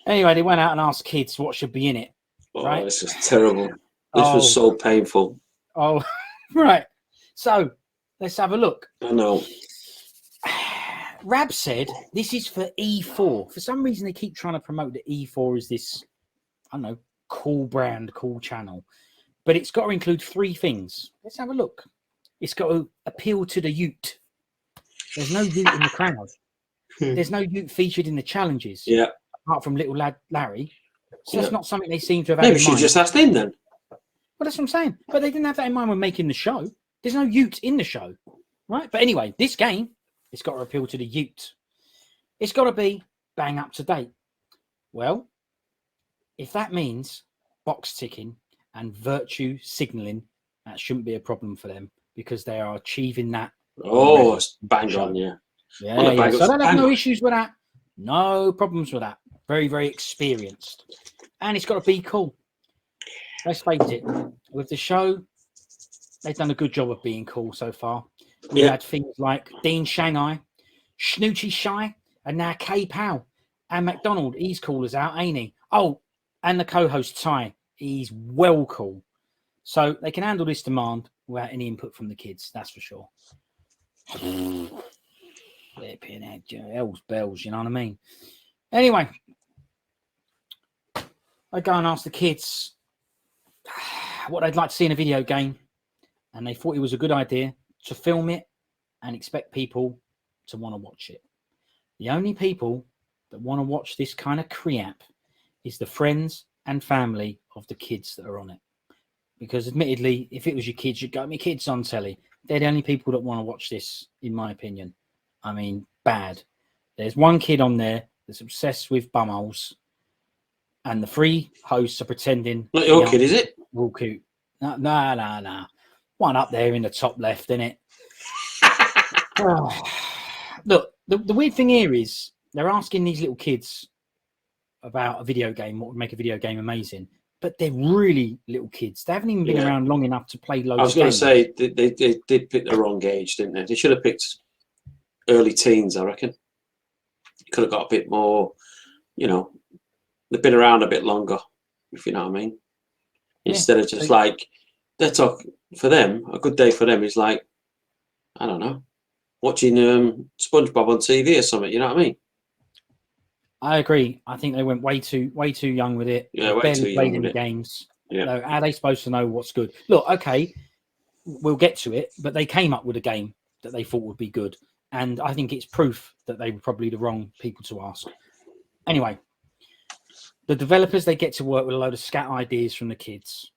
Anyway, they went out and asked kids what should be in it. Right? This is terrible. This was so painful. Oh, right. So, let's have a look. I know. Rab said this is for E4. For some reason, they keep trying to promote that E4 is this, I don't know, cool brand, cool channel. But it's got to include 3 things. Let's have a look. It's got to appeal to the youth. There's no youth in the crowd. There's no youth featured in the challenges. Yeah. Apart from little lad Larry. So that's not something they seem to have had Maybe in she mind. just asked him then. Well, that's what I'm saying. But they didn't have that in mind when making the show. There's no youth in the show. Right? But anyway, this game, it's got to appeal to the youth. It's got to be bang up to date. Well, if that means box ticking and virtue signaling, that shouldn't be a problem for them because they are achieving that. Oh, it's bang on, yeah. Yeah. So I don't have no issues with that. No problems with that. Very, very experienced. And it's got to be cool. Let's face it, with the show, they've done a good job of being cool so far. We've had things like Dean Shanghai, Snoochie Shy, and now K Pow. And McDonald, he's cool as out, ain't he? Oh, and the co-host Ty, he's well cool. So they can handle this demand without any input from the kids, that's for sure. Flipping head, hell's bells, you know what I mean? Anyway, I go and ask the kids what they'd like to see in a video game, and they thought it was a good idea to film it and expect people to want to watch it. The only people that want to watch this kind of crap is the friends and family of the kids that are on it. Because admittedly, if it was your kids, you'd go, my kids on telly. They're the only people that want to watch this, in my opinion. I mean, bad. There's one kid on there that's obsessed with bumholes, and the three hosts are pretending. Not your kid, is it? Real cute. No. One up there in the top left, innit? Look, the weird thing here is they're asking these little kids about a video game, what would make a video game amazing. But they're really little kids. They haven't even been around long enough to play loads of games. I was going to say, they did pick the wrong age, didn't they? They should have picked early teens, I reckon. Could have got a bit more, they've been around a bit longer, if you know what I mean. Instead of just like, they're talking, for them, a good day for them is like, I don't know, watching SpongeBob on TV or something, you know what I mean? I agree. I think they went way too young with it. Yeah, way too young with it. Games. Yeah. So how are they supposed to know what's good? Look, okay, we'll get to it, but they came up with a game that they thought would be good. And I think it's proof that they were probably the wrong people to ask. Anyway, the developers, they get to work with a load of scat ideas from the kids.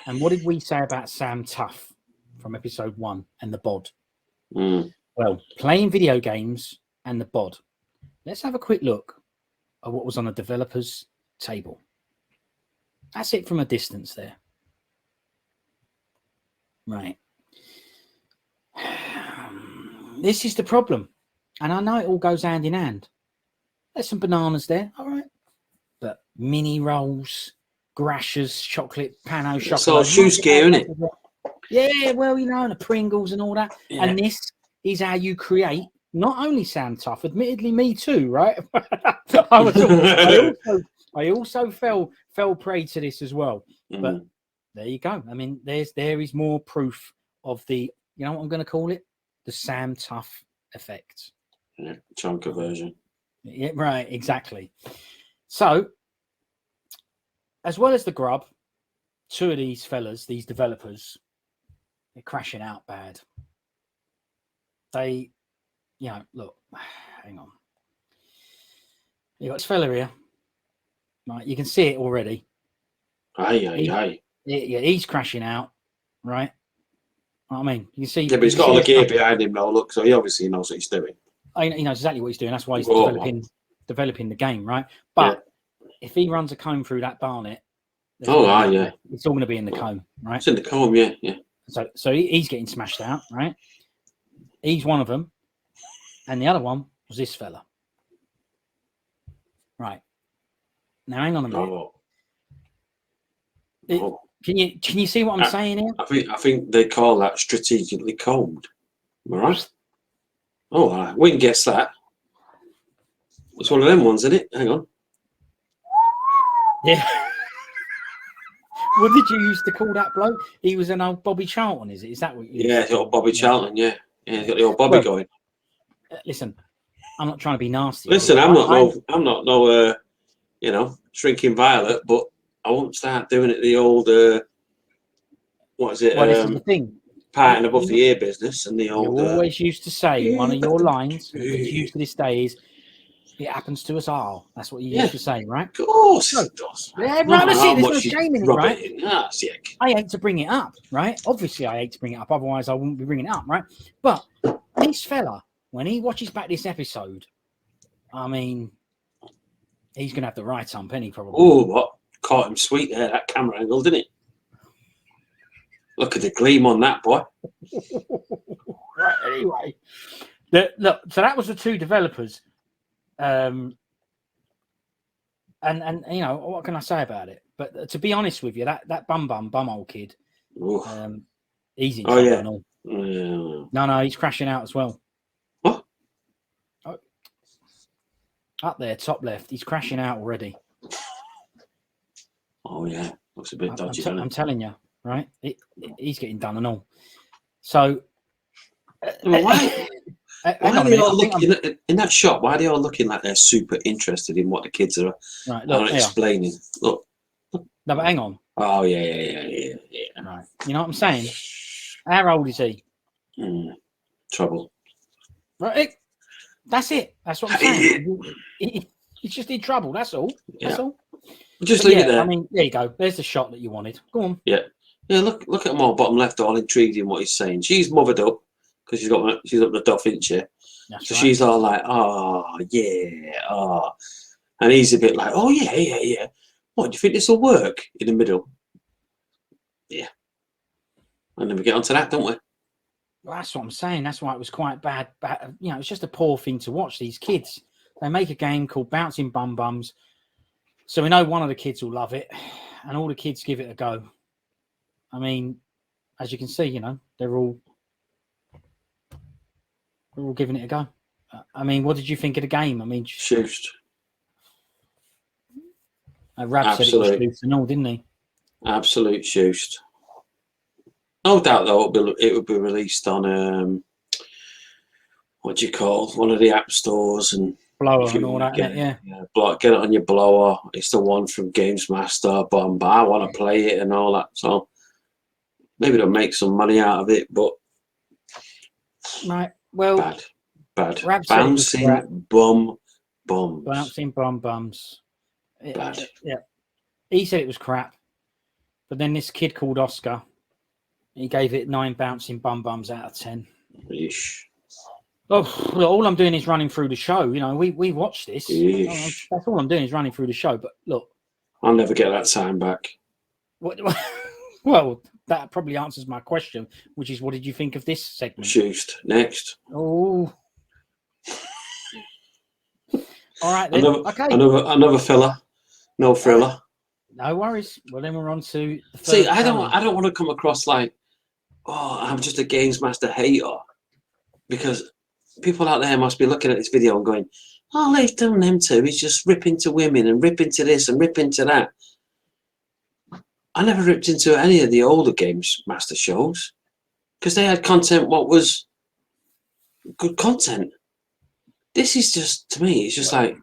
And what did we say about Sam Tuff from episode 1 and the bod? Well, playing video games and the bod. Let's have a quick look at what was on the developer's table. That's it from a distance there. Right. This is the problem. And I know it all goes hand in hand. There's some bananas there, all right. But mini rolls, Grashers, chocolate, Pano, chocolate. It's all shoe scare, isn't it? Yeah, well, and the Pringles and all that. Yeah. And this is how you create not only Sam Tuff, admittedly me too, right? I also fell prey to this as well. But there you go. I mean, there is more proof of the, you know what I'm going to call it? The Sam Tuff effect. Yeah, chunker version. Yeah, right, exactly. So, as well as the grub, two of these fellas, these developers, they're crashing out bad. They, look, hang on. You got this fella here. Right, you can see it already. Aye. Yeah, he's crashing out, right? I mean, you can see. Yeah, but he's got all the gear behind him now, look, so he obviously knows what he's doing. He knows exactly what he's doing. That's why he's developing the game, right? But if he runs a comb through that barnet, it's all going to be in the comb, right? It's in the comb, yeah. So he's getting smashed out, right? He's one of them, and the other one was this fella. Right. Now, hang on a minute. Can you see what I'm saying here? I think they call that strategically combed. Am I right? Oh, we can guess that. It's one of them ones, isn't it? Hang on. Yeah. What did you used to call that bloke? He was an old Bobby Charlton, is it? Is that what you? Yeah, the old Bobby Charlton. Yeah, he's got the old Bobby going. Listen, I'm not trying to be nasty. Listen, I'm not no shrinking violet, but I won't start doing it the old. What is it? Well, this is the thing. Parting above the ear business and the old. You always used to say one of your lines, which used to this day, is "It happens to us all." That's what you used to say, right? Of course, it does. Yeah, right. That's it. There's no shame in it, right? Sick. I hate to bring it up, right? Obviously, I hate to bring it up. Otherwise, I wouldn't be bringing it up, right? But this fella, when he watches back this episode, I mean, he's gonna have the right hump, any probably. Oh, what? caught him sweet there, that camera angle, didn't it? Look at the gleam on that, boy. Right, anyway. Look, so that was the two developers. And you know, what can I say about it? But to be honest with you, that bumhole kid, he's in trouble and all. No, he's crashing out as well. What? Oh, up there, top left, he's crashing out already. Oh yeah, looks a bit dodgy. I'm telling you, right? He's getting done and all. So, why are they all looking in that shop? Why are they all looking like they're super interested in what the kids are explaining? Look. No, but hang on. Oh yeah. Right. You know what I'm saying? How old is he? Trouble. Right. That's it. That's what I'm saying. He's just in trouble. That's all. That's all. Just leave it there. I mean, there you go. There's the shot that you wanted. Go on. Yeah. Look at them all bottom left, all intrigued in what he's saying. She's mothered up because she's up the duff, isn't she? So she's all like, "Oh yeah, oh," and he's a bit like, "Oh yeah. What do you think this will work?" In the middle. Yeah. And then we get onto that, don't we? Well, that's what I'm saying. That's why it was quite bad. But you know, it's just a poor thing to watch. These kids, they make a game called Bouncing Bum Bums. So we know one of the kids will love it, and all the kids give it a go. I mean, as you can see, you know, they're all giving it a go. I mean, what did you think of the game? I mean, shoosed. Rab said it was shoosed and all, didn't he? Absolute shoosed. No doubt, though, it would be released on what do you call one of the app stores and blower and all that. Get it on your blower. It's the one from GamesMaster, but I want to play it and all that. So maybe they'll make some money out of it, but right. Well, bad. Rab Bouncing bum bums. Bouncing bum bums. Bad. Yeah. He said it was crap, but then this kid called Oscar, he gave it 9 bouncing bum bums out of 10. Yeesh. Oh, all I'm doing is running through the show. You know, we watched this. Yeesh. That's all I'm doing is running through the show. But look, I'll never get that time back. Well, that probably answers my question, which is, what did you think of this segment? Shoosed. Next. Oh. All right then. Okay. Another filler. No thriller. No worries. Well, then we're on to the See, I don't want to come across like, I'm just a GamesMaster hater, because people out there must be looking at this video and going, all they've done them two is just rip into women and rip into this and rip into that. I never ripped into any of the older GamesMaster shows because they had content what was good content. This is just, to me, it's just like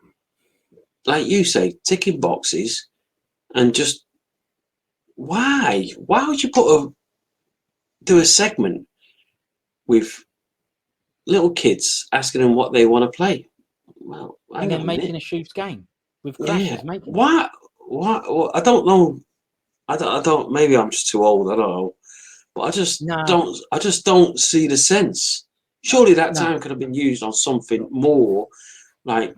you say, ticking boxes and just, why? Why would you do a segment with little kids asking them what they want to play? Well, and then making a shoot game with crashes. Yeah. Why? I don't know. I don't. Maybe I'm just too old. I don't know. But I just don't. I just don't see the sense. Surely that time could have been used on something more, like,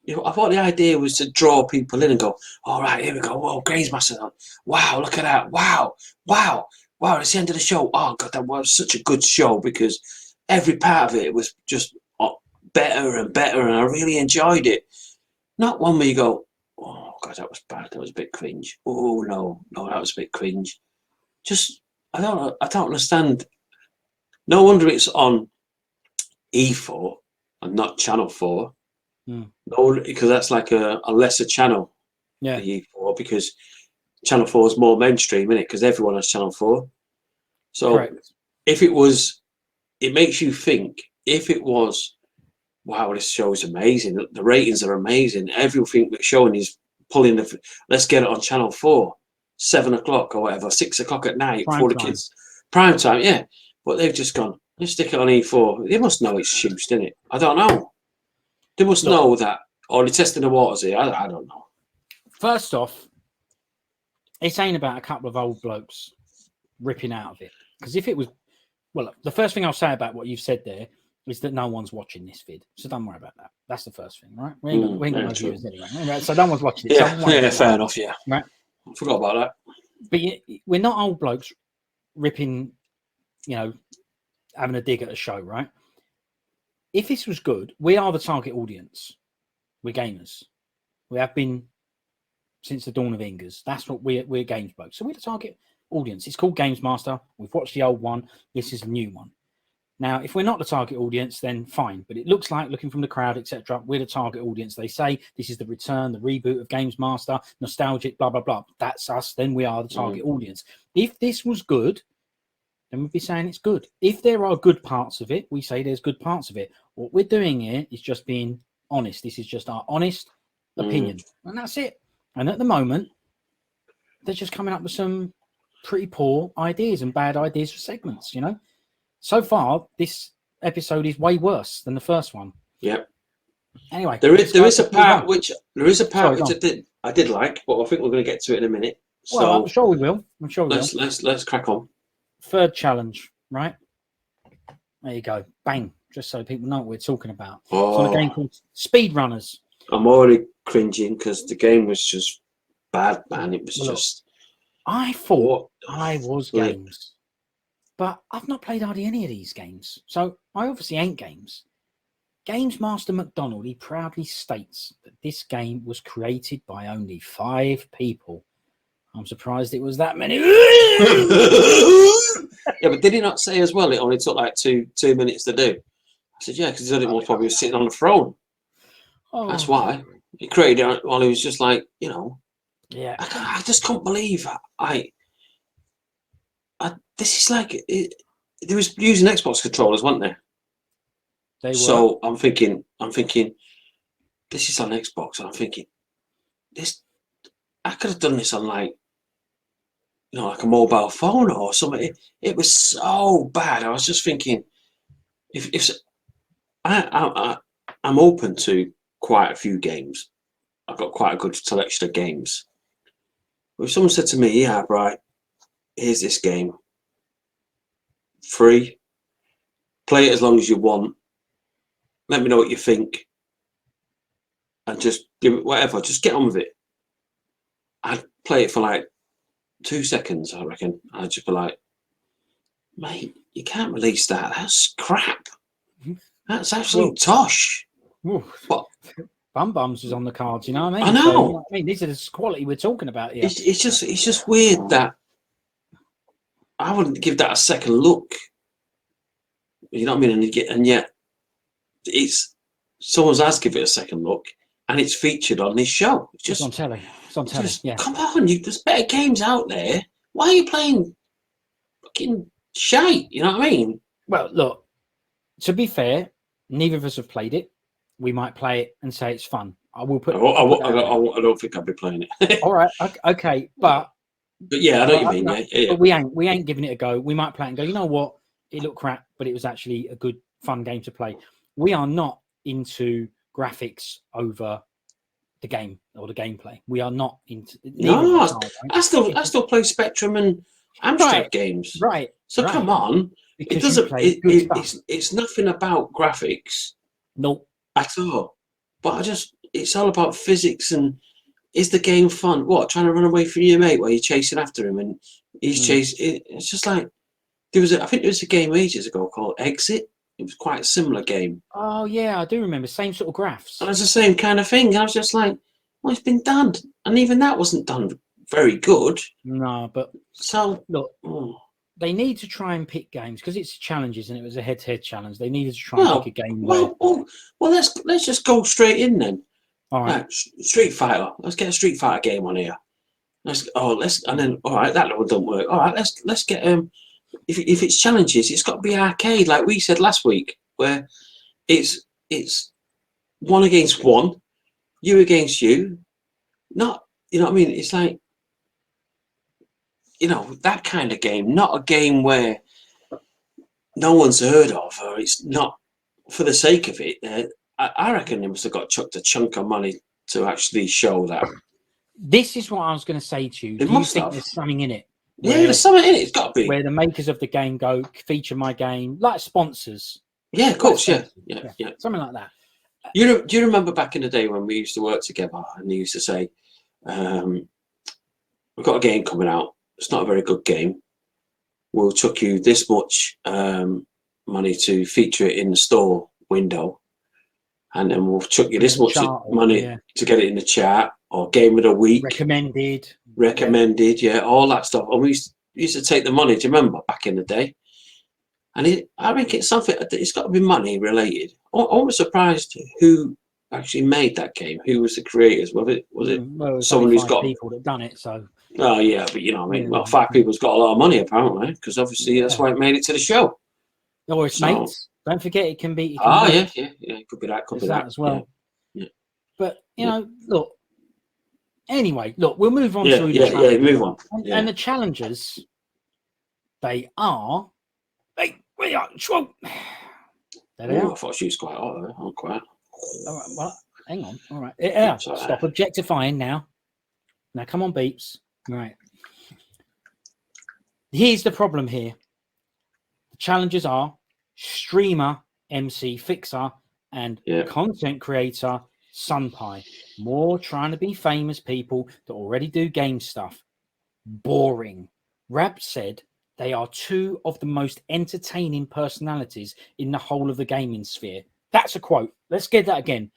you know. I thought the idea was to draw people in and go, all right, here we go. Whoa, GamesMaster. Wow, look at that. Wow. It's the end of the show. Oh God, that was such a good show because every part of it was just better and better, and I really enjoyed it. Not one where you go, oh God, that was bad. That was a bit cringe. Oh no, that was a bit cringe. Just, I don't understand. No wonder it's on E4 and not Channel 4. No, because that's like a lesser channel. Yeah. The E4, because Channel 4 is more mainstream, isn't it? Because everyone has Channel 4. So correct. If it was, it makes you think. If it was, wow, this show is amazing. The ratings are amazing. Everything that's showing is pulling let's get it on Channel 4, 7 o'clock or whatever, 6 o'clock at night for the kids. Prime time, yeah. But they've just gone, let's stick it on E4. They must know it's shoosed, innit? I don't know. They must know that. Or they're testing the waters here. I don't know. First off, it's ain't about a couple of old blokes ripping out of it. Because if it was, well, the first thing I'll say about what you've said there is that no one's watching this vid. So don't worry about that. That's the first thing, right? We ain't got no viewers anyway. Right? So no one's watching it. Yeah, fair enough, yeah. Right. I forgot about that. But we're not old blokes ripping, having a dig at a show, right? If this was good, we are the target audience. We're gamers. We have been since the dawn of Ingers. That's what we're games blokes. So we're the target audience. It's called GamesMaster. We've watched the old one. This is the new one. Now, if we're not the target audience, then fine. But it looks like, looking from the crowd, etc., we're the target audience. They say this is the return, the reboot of GamesMaster, nostalgic, blah, blah, blah. That's us. Then we are the target audience. If this was good, then we'd be saying it's good. If there are good parts of it, we say there's good parts of it. What we're doing here is just being honest. This is just our honest opinion. And that's it. And at the moment, they're just coming up with some pretty poor ideas and bad ideas for segments, So far, this episode is way worse than the first one. Yeah. Anyway, there is a part which I did like, but I think we're going to get to it in a minute. So well, I'm sure we will. Let's crack on. Third challenge, right? There you go. Bang. Just so people know what we're talking about. Oh. It's on a game called Speedrunners. I'm already cringing because the game was just bad, man. It was I thought I was games. But I've not played hardly any of these games. So I obviously ain't games. GamesMaster McDonald, he proudly states that this game was created by only 5 people. I'm surprised it was that many. Yeah, but did he not say as well it only took like two minutes to do? I said, yeah, because he said it was probably sitting on the throne. Oh. That's why. He created it while he was just like, Yeah. I just couldn't believe this is like they was using Xbox controllers, weren't they? They were. So I'm thinking, this is on Xbox, and I'm thinking, I could have done this on like a mobile phone or something. It was so bad. I was just thinking, if I'm open to quite a few games. I've got quite a good selection of games. But if someone said to me, yeah, right, here's this game. Free. Play it as long as you want. Let me know what you think. And just give it whatever. Just get on with it. I'd play it for like 2 seconds, I reckon. I'd just be like, mate, you can't release that. That's crap. That's absolute tosh. But Bum Bums was on the cards, you know what I mean? I know. So, these are the quality we're talking about here. It's just weird that I wouldn't give that a second look. You know what I mean? And yet someone has given it a second look, and it's featured on this show. It's on telly. It's on telly. Yeah. Come on, there's better games out there. Why are you playing fucking shite? You know what I mean? Well, look. To be fair, neither of us have played it. We might play it and say it's fun. I will put. I don't think I'll be playing it. All right. Okay. But yeah, I know what you mean. Yeah. But we ain't giving it a go. We might play it and go, you know what? It looked crap, but it was actually a good, fun game to play. We are not into graphics over the game or the gameplay. We are not into. No, I still play Spectrum and Amstrad games. Right. So come on. Because it doesn't. It's nothing about graphics. Nope. At all. But it's all about physics and is the game fun? What, trying to run away from your mate while you're chasing after him and he's chasing? It's just like I think there was a game ages ago called Exit. It was quite a similar game. Oh yeah, I do remember. Same sort of graphs. And it's the same kind of thing. I was just like, well, it's been done, and even that wasn't done very good. No, but so look. They need to try and pick games because it's challenges and it was a head-to-head challenge. They needed to try and pick a game. Well, let's just go straight in then. All right. Street Fighter. Let's get a Street Fighter game on here. All right, that one don't work. All right, let's get if it's challenges, it's got to be arcade, like we said last week, where it's 1 against 1, you against you. Not, you know what I mean? It's like, that kind of game, not a game where no one's heard of, or it's not for the sake of it. I reckon they must have got chucked a chunk of money to actually show that. This is what I was going to say to you. Do you think there's something in it? Yeah, there's something in it. It's got to be. Where the makers of the game go, feature my game, like sponsors. Yeah, of course, yeah. Something like that. Do you remember back in the day when we used to work together and they used to say, we've got a game coming out. It's not a very good game. We'll chuck you this much money to feature it in the store window, and then we'll chuck you this much money to get it in the chart or game of the week, recommended, all that stuff. And we used to take the money. Do you remember back in the day? And I think it's something. It's got to be money related. I'm almost surprised who actually made that game. Who was the creators? Was it someone who's got people that done it? So. Oh yeah, but you know what I mean. Well, 5 people's got a lot of money apparently, because obviously that's why it made it to the show. Or its mates. Don't forget, it can be. Yeah. Could be that. Could be that as well. Yeah. But you know, look. Anyway, look, we'll move on through the challenges. Move on. And the challenges, we are. There they are. I thought she was quite hot though. I'm quite. All right, well, hang on. All right. Yeah, stop objectifying now. Now, come on, Beeps. Right. Here's the problem here. The challenges are streamer, MC Fixer, and content creator, Sunpie. More trying to be famous people that already do game stuff. Boring. Rab said they are 2 of the most entertaining personalities in the whole of the gaming sphere. That's a quote. Let's get that again.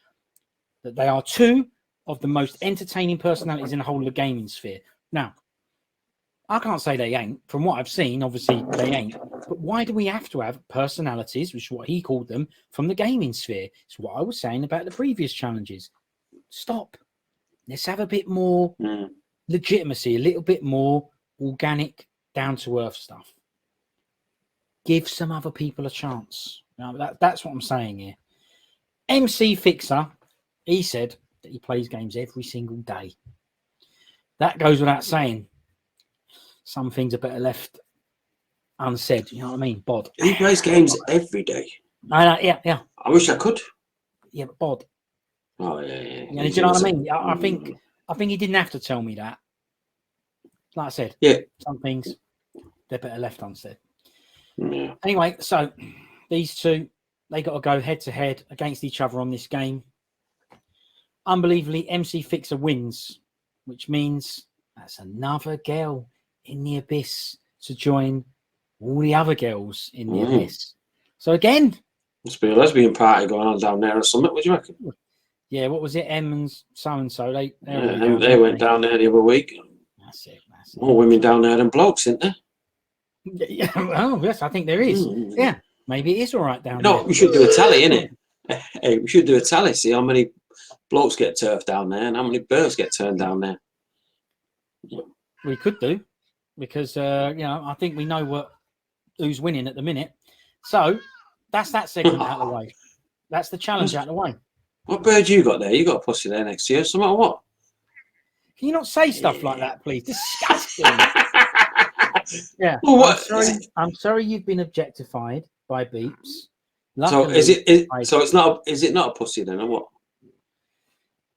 That they are 2 of the most entertaining personalities in the whole of the gaming sphere. Now, I can't say they ain't. From what I've seen, obviously they ain't. But why do we have to have personalities, which is what he called them, from the gaming sphere? It's what I was saying about the previous challenges. Stop. Let's have a bit more legitimacy, a little bit more organic, down-to-earth stuff. Give some other people a chance. Now, that's what I'm saying here. MC Fixer, he said that he plays games every single day. That goes without saying. Some things are better left unsaid. You know what I mean? Bod. He plays games every day. Yeah. I wish I could. Yeah, but bod. Oh yeah. Do you know what I mean? I think he didn't have to tell me that. Like I said, some things they're better left unsaid. Yeah. Anyway, so these 2, they got to go head to head against each other on this game. Unbelievably, MC Fixer wins, which means that's another girl in the abyss to join all the other girls in the abyss. So again, must be a lesbian party going on down there or something. What do you reckon? Yeah, what was it? M and so. They went down there the other week. That's it. More women down there than blokes, isn't there? Yeah. Oh, yes, I think there is. Yeah, maybe it is all right down there. No, we should do a tally, innit? Hey, we should do a tally. See how many blokes get turfed down there and how many birds get turned down there. We could do, because I think we know who's winning at the minute. So that's that segment out of the way. That's the challenge out of the way. What bird you got there? You got a pussy there next to you, so matter what? Can you not say stuff like that, please? Disgusting. Yeah. Well, what? I'm sorry you've been objectified by Beeps. Luckily, so it's not. Is it not a pussy then, or what?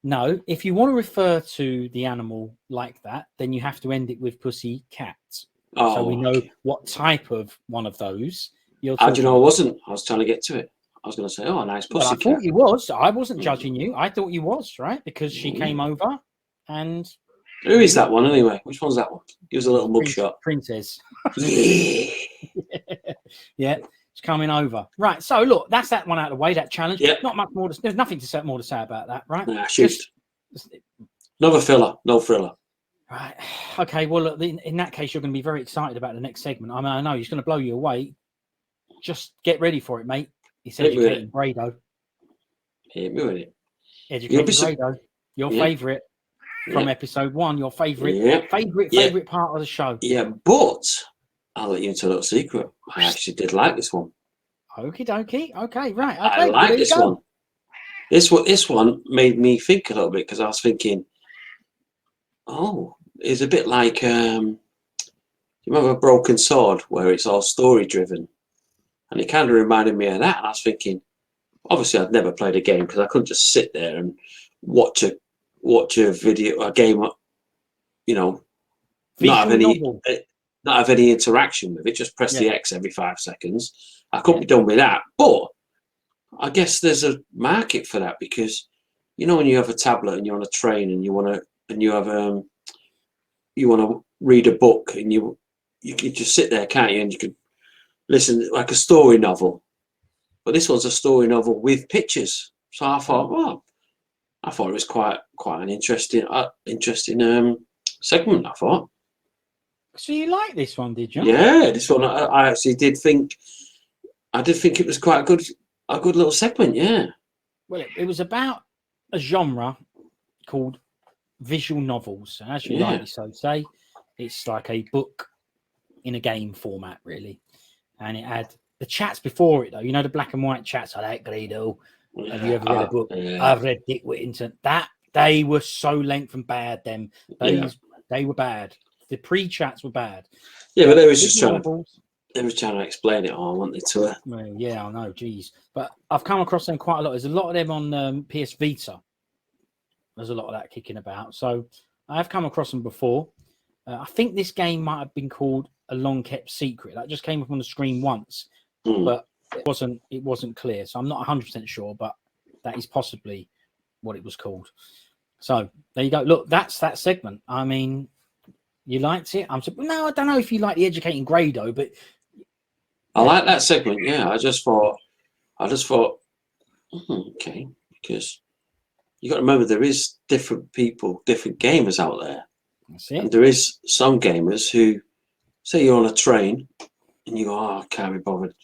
No. If you want to refer to the animal like that, then you have to end it with pussy cat. Oh, so we know what type of one of those you're talking talking about. I wasn't. I was trying to get to it. I was going to say, oh, a nice pussy cat. I thought you was. I wasn't judging you. I thought you was, right? Because she came over and... Who is that one anyway? Which one's that one? Give us a little mugshot. Princess. Yeah, it's coming over. Right, so look, that's that one out of the way, that challenge. Yep. Not much more. There's nothing more to say about that, right? Nah, shoot. Another filler, no thriller. Right. Okay, well, look, in that case, you're going to be very excited about the next segment. I mean, I know he's going to blow you away. Just get ready for it, mate. It's Educating Grado. Hit me with it. Educating Grado, your favourite from episode 1, your favourite part of the show. Yeah, but I'll let you into a little secret. I actually did like this one. Okie dokie. Okay, right. Okay, I like this one. This one made me think a little bit, because I was thinking, oh, it's a bit like, you remember Broken Sword, where it's all story driven? And it kind of reminded me of that. And I was thinking, obviously I'd never played a game, because I couldn't just sit there and watch a game, you know, not have any interaction with it, just press the X every 5 seconds. I couldn't be done with that. But I guess there's a market for that, because, you know, when you have a tablet and you're on a train and you have you want to read a book and you could just sit there, can't you? And you could listen like a story novel. But this was a story novel with pictures. So I thought, well, I thought it was quite an interesting segment. I thought. So you like this one, did you? Yeah, this one I actually did think. I did think it was quite a good little segment. Yeah. Well, it was about a genre called visual novels, and as you rightly so say, it's like a book in a game format, really. And it had the chats before it, though. You know, the black and white chats. I like Grado. Yeah. Have you ever read a book? Yeah. I've read Dick Whittington. That they were so length and bad. They were bad. The pre-chats were bad. Yeah, but they was just trying to explain it all, weren't they, to her? Well, yeah, I know, geez. But I've come across them quite a lot. There's a lot of them on PS Vita. There's a lot of that kicking about. So I've come across them before. I think this game might have been called A Long Kept Secret. That just came up on the screen once, but it wasn't clear. So I'm not 100% sure, but that is possibly what it was called. So there you go. Look, that's that segment. I mean, you liked it? No, I don't know if you like the educating Grado, but I like that segment. Yeah, I just thought, okay, because you got to remember there is different people, different gamers out there. That's it. And there is some gamers who say you're on a train and you go, I can't be bothered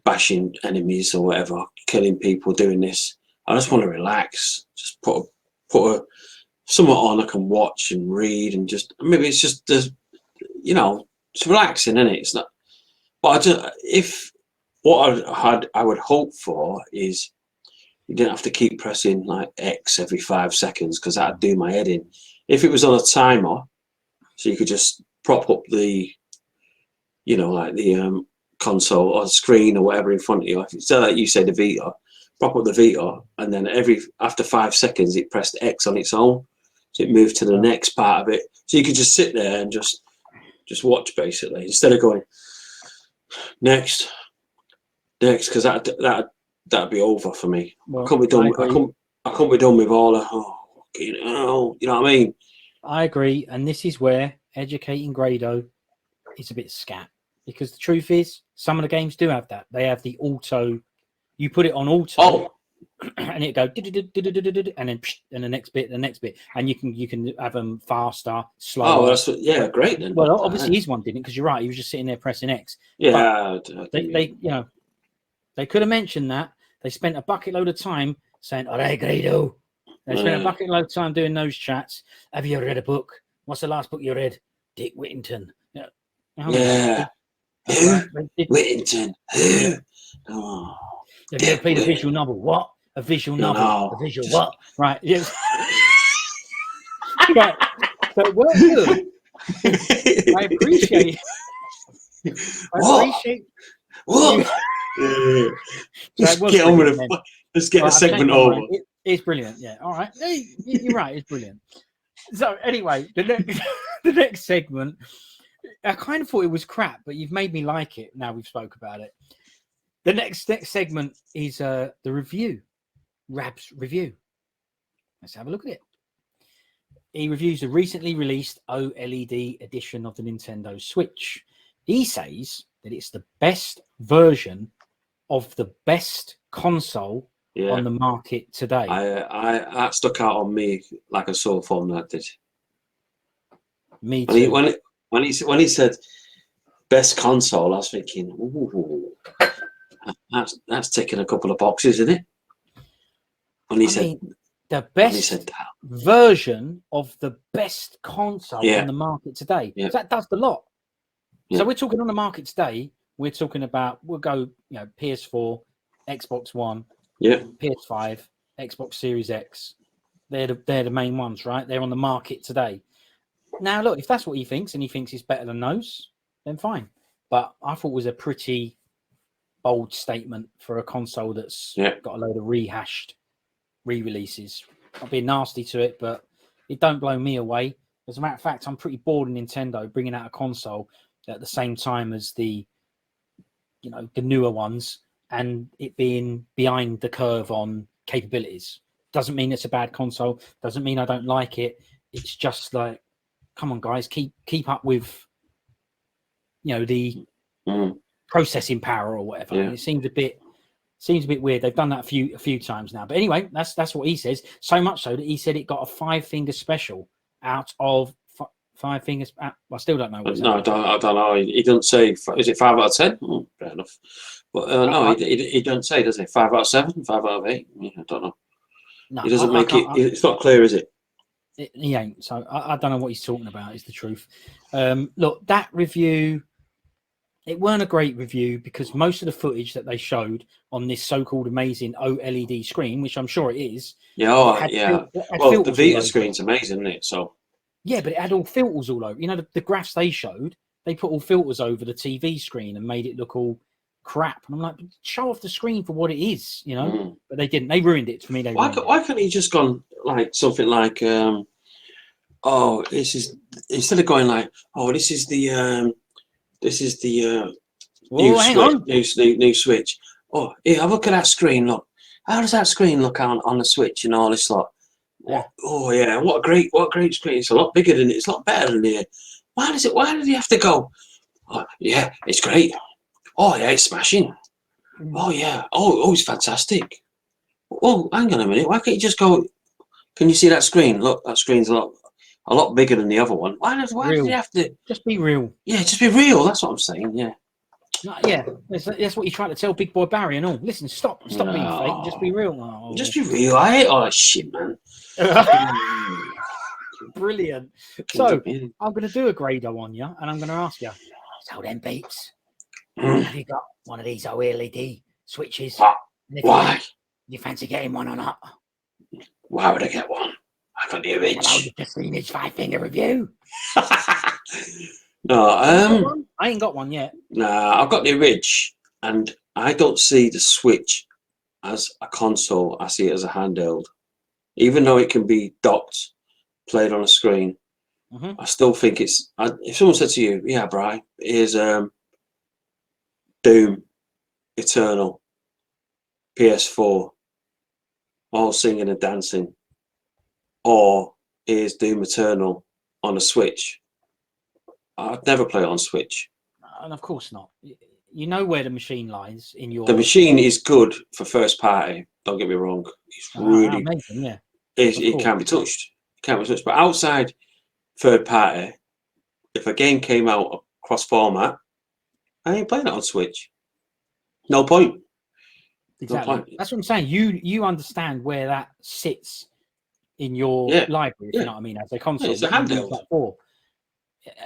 bashing enemies or whatever, killing people, doing this. I just want to relax. Just put somewhat on I can watch and read and just maybe it's just it's relaxing, isn't it? It's not. But I would hope for is you didn't have to keep pressing like X every 5 seconds because that'd do my head in. If it was on a timer, so you could just prop up the, console or screen or whatever in front of you. So like you said, the Vita, prop up the Vita, and then after 5 seconds it pressed X on its own, so it moved to the next part of it. So you could just sit there and just watch basically instead of going next, because that'd be over for me. Well, I couldn't be done. I couldn't be done with all the you know what I mean. I agree, and this is where educating Grado is a bit scat because the truth is, some of the games do have that. They have the auto. You put it on auto, and it go and then the next bit, and you can have them faster, slower. Oh, that's great then. Well, obviously his one didn't because you're right. He was just sitting there pressing X. Yeah, they could have mentioned that. They spent a bucket load of time saying, "All right, Grado." They spent a bucket load of time doing those chats. Have you ever read a book? What's the last book you read? Dick Whittington. Whittington. Oh. Have you ever played a visual novel? What? A visual novel? No, a visual what? Right. Yes. Right. So well good. I appreciate. What? Just get on with it. Let's get the segment over. It's brilliant. Yeah. All right. You're right. It's brilliant. So anyway, the next segment, I kind of thought it was crap, but you've made me like it. Now we've spoke about it. The next segment is the review. Rab's review. Let's have a look at it. He reviews the recently released OLED edition of the Nintendo Switch. He says that it's the best version of the best console on the market today. I stuck out on me like a sore thumb, that did. Me too. When he said best console, I was thinking, ooh, that's ticking a couple of boxes, isn't it? When he said the best version of the best console on the market today. So that does the lot. So we're talking on the market today. We're talking about we'll go PS4, Xbox One, PS5, Xbox Series X. They're the main ones, right? They're on the market today. Now look, if that's what he thinks and he thinks it's better than those, then fine. But I thought it was a pretty bold statement for a console that's got a load of rehashed re-releases. I'll be nasty to it, but it don't blow me away. As a matter of fact, I'm pretty bored of Nintendo bringing out a console at the same time as the newer ones and it being behind the curve on capabilities. Doesn't mean it's a bad console. Doesn't mean I don't like it. It's just like come on, guys, keep up with, you know, the Mm. processing power or whatever. Yeah. And it seems a bit weird. They've done that a few times now. But anyway, that's what he says. So much so that he said it got a 5-finger special out of 5 fingers. I still don't know. No, I don't know. He doesn't say. Is it 5 out of 10? Fair enough. But no, he doesn't say, does he? 5 out of 7, 5 out of 8. Yeah, I don't know. No, He doesn't make it. It's not clear, is it? He ain't. So I don't know what he's talking about. Is the truth. Look, that review. It weren't a great review because most of the footage that they showed on this so-called amazing OLED screen, which I'm sure it is. Yeah, yeah. Well, the Vita screen's amazing, isn't it? So. Yeah, but it had all filters all over. You know, the graphs they showed, they put all filters over the TV screen and made it look all crap. And I'm like, show off the screen for what it is, you know. Mm. But they didn't. They ruined it for me. Why can't he just gone like something like, this is, instead of going like, this is the new Switch. Oh, yeah, look at that screen. Look, how does that screen look on the Switch and all this lot? Yeah. Oh yeah, what a great screen! It's a lot bigger than it. It's a lot better than here. Why does he have to go? Oh yeah, it's great. Oh yeah, it's smashing. Oh yeah. Oh, it's fantastic. Oh, hang on a minute. Why can't you just go? Can you see that screen? Look, that screen's a lot bigger than the other one. Why does he have to? Just be real. Yeah, just be real. That's what I'm saying. Yeah. Yeah, that's what you try to tell Big Boy Barry and all. Listen, stop being fake. Just be real. Oh. Just be real. I hate all that shit, man. Brilliant. So I'm going to do a Grado on you, and I'm going to ask you. So then, Beats, have you got one of these OLED switches? Why? You fancy getting one or not? Why would I get one? I got the image. Hello, you've just seen his 5-finger review. No, I ain't got one yet. Nah, I've got the Ridge, and I don't see the Switch as a console. I see it as a handheld. Even though it can be docked, played on a screen, I still think it's. If someone said to you, "Yeah, Bri, here's Doom, Eternal, PS4, all singing and dancing," or here's Doom Eternal on a Switch, I'd never play it on Switch. And of course not. You know where the machine lies in your. The machine is good for first party. Don't get me wrong. It's really amazing. Yeah. It can't be touched. It can't be touched. But outside third party, if a game came out cross format, I ain't playing it on Switch. No point. Exactly. No point. That's what I'm saying. You understand where that sits in your library, if you know what I mean, as a console. Yeah, it's a handheld.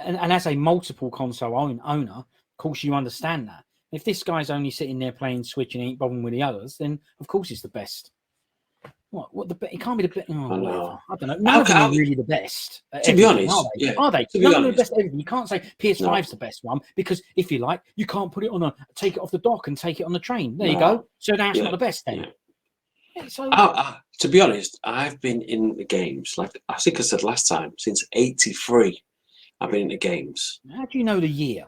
And as a multiple console owner, of course you understand that. If this guy's only sitting there playing Switch and ain't bothering with the others, then of course it's the best. It can't be the best. Oh, I don't know. None of them are really the best. To be honest, are they? None of them are the best at everything. You can't say PS5's the best one because if you like, you can't put it on take it off the dock and take it on the train. There you go. So that's not the best then. Yeah. So, to be honest, I've been in the games, like I think I said last time, since '83. I've been into games. How do you know the year?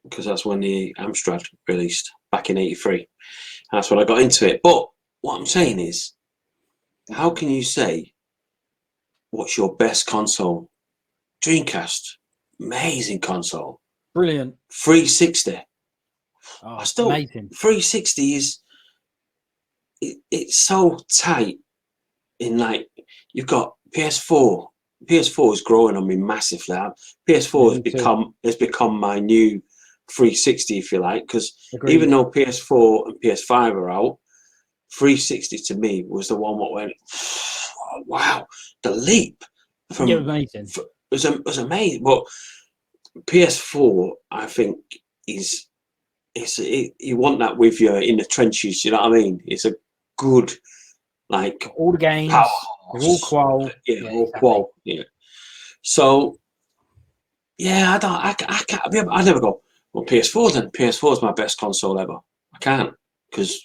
Because that's when the Amstrad released back in '83. And that's when I got into it. But what I'm saying is, how can you say what's your best console? Dreamcast, amazing console. Brilliant. 360. Amazing. 360 is it's so tight. In like you've got PS4. PS4 is growing on me massively. PS4 has become my new 360, if you like, because even though PS4 and PS5 are out, 360 to me was the one that went, oh, wow, the leap. Amazing. It was amazing. But PS4, I think, you want that with you in the trenches, you know what I mean? It's a good, like, all the games, power. They're all qual. Yeah, all qual. Yeah. So, yeah, I never go, well, PS4 then. PS4 is my best console ever. I can't, because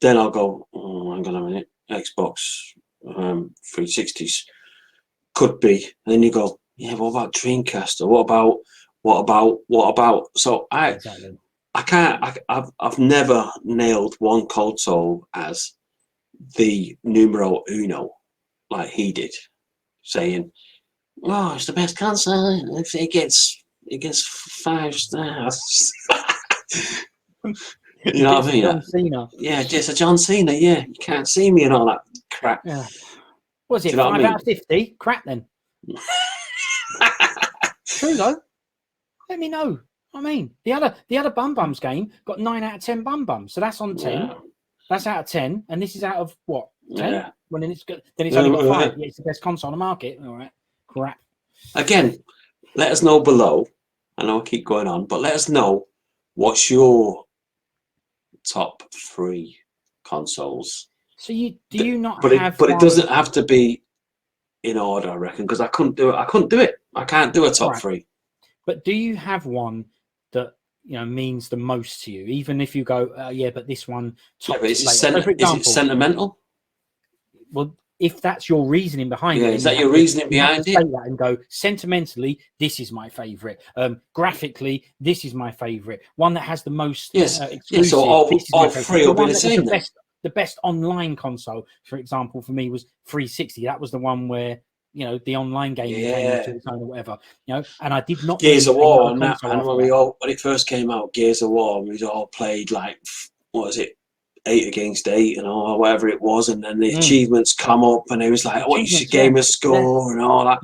then I'll go, hang on a minute, Xbox 360s could be. And then you go, yeah, what about Dreamcast? Or what about? So I can't, I've never nailed one console as the numero uno like he did, saying oh, it's the best console. If it gets 5 stars. You know what I mean? John Cena. Yeah, just a John Cena. Yeah, you can't see me and all that crap. Yeah. Was it Do you know what 5 I mean? out of 50? Crap then. True though. Let me know. I mean, the other Bum Bums game got 9 out of 10 Bum Bums, so that's on 10. Yeah. That's out of 10, and this is out of what? 10? Yeah. Well, then it's only got 5. Yeah, it's the best console on the market. All right, crap. Again, let us know below. I know I keep going on, but let us know what's your top 3 consoles. So do you not but have? It doesn't have to be in order, I reckon, because I couldn't do it. I can't do a top 3. But do you have one that means the most to you, even if you go, yeah, but this one Yeah, but is it sentimental? Well, if that's your reasoning behind it, is that your reasoning behind it? Say that and go, sentimentally, this is my favorite. Graphically, this is my favorite. One that has the most exclusive. So all 3 will be the same. The best online console, for example, for me was 360. That was the one where the online gaming came into its own or whatever. And I did not. Gears of War and that. And when it first came out, Gears of War, we all played like, what was it, 8 against 8 and all, whatever it was, and then the achievements come up, and it was like, what you should gamer score and all that.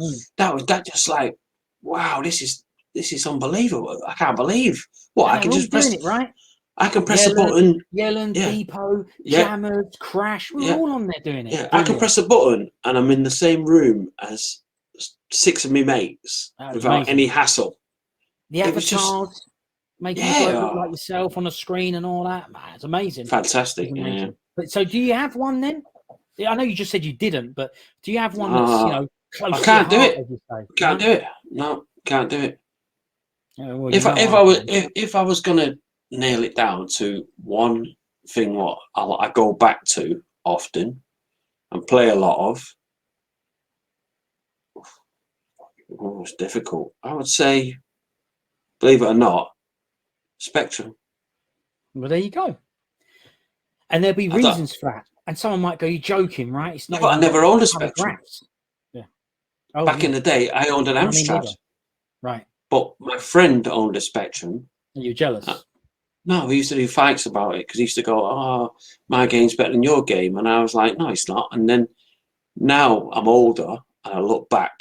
That just like, wow, this is unbelievable. I can't believe I can just press it, right. I can press a button. Yellen, Depot, Jammers, Crash, we're all on there doing it. Yeah, I can press a button and I'm in the same room as 6 of my mates without any hassle. The avatars, making you look like yourself on the screen and all that. Man, it's amazing. Fantastic. Yeah. But so do you have one then? I know you just said you didn't, but do you have one that's close I can't to your do heart, it. Can't do it. No, can't do it. Yeah, well, if I was gonna nail it down to one thing, what I go back to often and play a lot of. Oh, it's difficult. I would say, believe it or not, Spectrum. Well, there you go. And there'll be reasons for that. And someone might go, "You're joking, right?" It's not. But I never owned a Spectrum. Yeah. Back in the day, I owned an Amstrad. Right. But my friend owned a Spectrum. Are you jealous? No, we used to do fights about it because he used to go, "Oh, my game's better than your game," and I was like, "No, it's not." And then now I'm older and I look back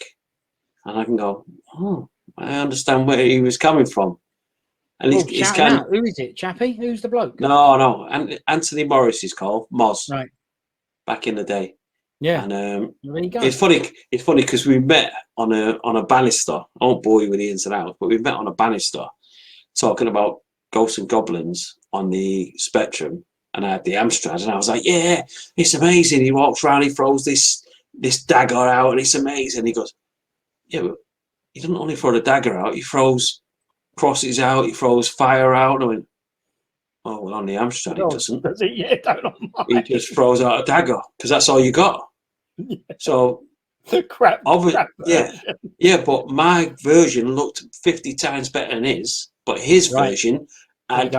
and I can go, "Oh, I understand where he was coming from." And he's kind of, who is it, Chappie? Who's the bloke? No, and Anthony Morris is called Moz. Right. Back in the day. Yeah. And there you go. it's funny because we met on a banister. I won't bore you with the ins and outs, but we met on a banister talking about Ghosts and Goblins on the Spectrum, and I had the Amstrad, and I was like, "Yeah, it's amazing." He walks around, he throws this dagger out, and it's amazing. He goes, "Yeah, but he doesn't only throw the dagger out; he throws crosses out, he throws fire out." And I went, "Oh, well, on the Amstrad, he doesn't. Does it? Yeah, don't he just throws out a dagger because that's all you got." Yeah. So the crap. Yeah, but my version looked 50 times better than his. But his version had